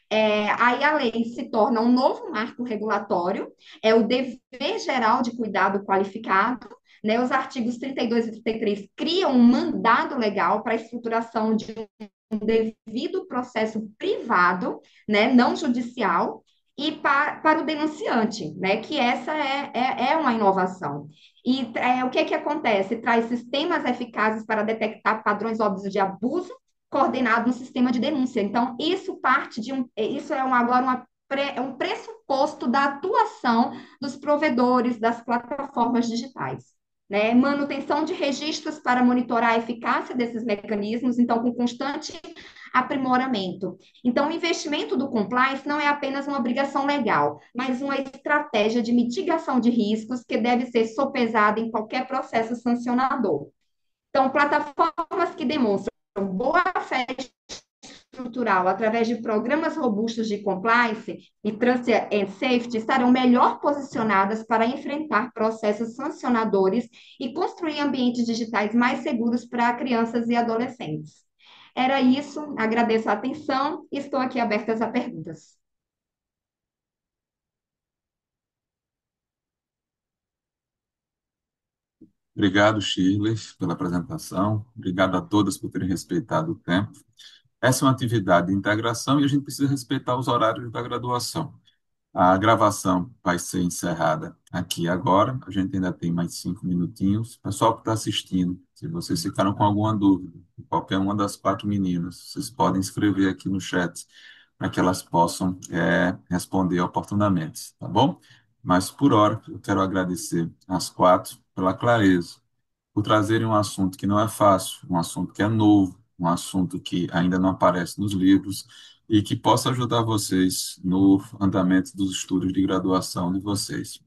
Aí a lei se torna um novo marco regulatório, é o dever geral de cuidado qualificado, né? Os artigos 32 e 33 criam um mandado legal para a estruturação de um devido processo privado, né? Não judicial, e para o denunciante, né? Que essa é uma inovação. E o que acontece? Traz sistemas eficazes para detectar padrões óbvios de abuso coordenado no sistema de denúncia. Então, isso parte de isso agora é um pressuposto da atuação dos provedores das plataformas digitais. Né? Manutenção de registros para monitorar a eficácia desses mecanismos, então, com constante aprimoramento. Então, o investimento do compliance não é apenas uma obrigação legal, mas uma estratégia de mitigação de riscos que deve ser sopesada em qualquer processo sancionador. Então, plataformas que demonstram boa-fé estrutural através de programas robustos de compliance e trust and safety estarão melhor posicionadas para enfrentar processos sancionadores e construir ambientes digitais mais seguros para crianças e adolescentes. Era isso, agradeço a atenção e estou aqui aberta a perguntas. Obrigado, Shirley, pela apresentação. Obrigado a todas por terem respeitado o tempo. Essa é uma atividade de integração e a gente precisa respeitar os horários da graduação. A gravação vai ser encerrada aqui agora. A gente ainda tem mais 5 minutinhos. Pessoal que está assistindo, se vocês ficaram com alguma dúvida, qualquer uma das 4 meninas, vocês podem escrever aqui no chat para que elas possam responder oportunamente, tá bom? Mas, por hora, eu quero agradecer às quatro pela clareza, por trazerem um assunto que não é fácil, um assunto que é novo, um assunto que ainda não aparece nos livros e que possa ajudar vocês no andamento dos estudos de graduação de vocês.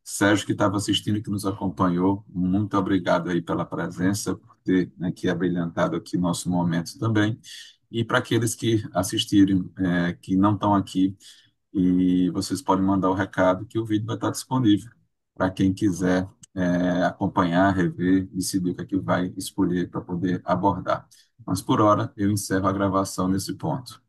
Sérgio, que estava assistindo e que nos acompanhou, muito obrigado aí pela presença, por ter, né, que abrilhantado aqui nosso momento também. E para aqueles que assistirem, que não estão aqui, e vocês podem mandar o recado que o vídeo vai estar disponível para quem quiser acompanhar, rever, decidir o que é que vai escolher para poder abordar. Mas por hora eu encerro a gravação nesse ponto.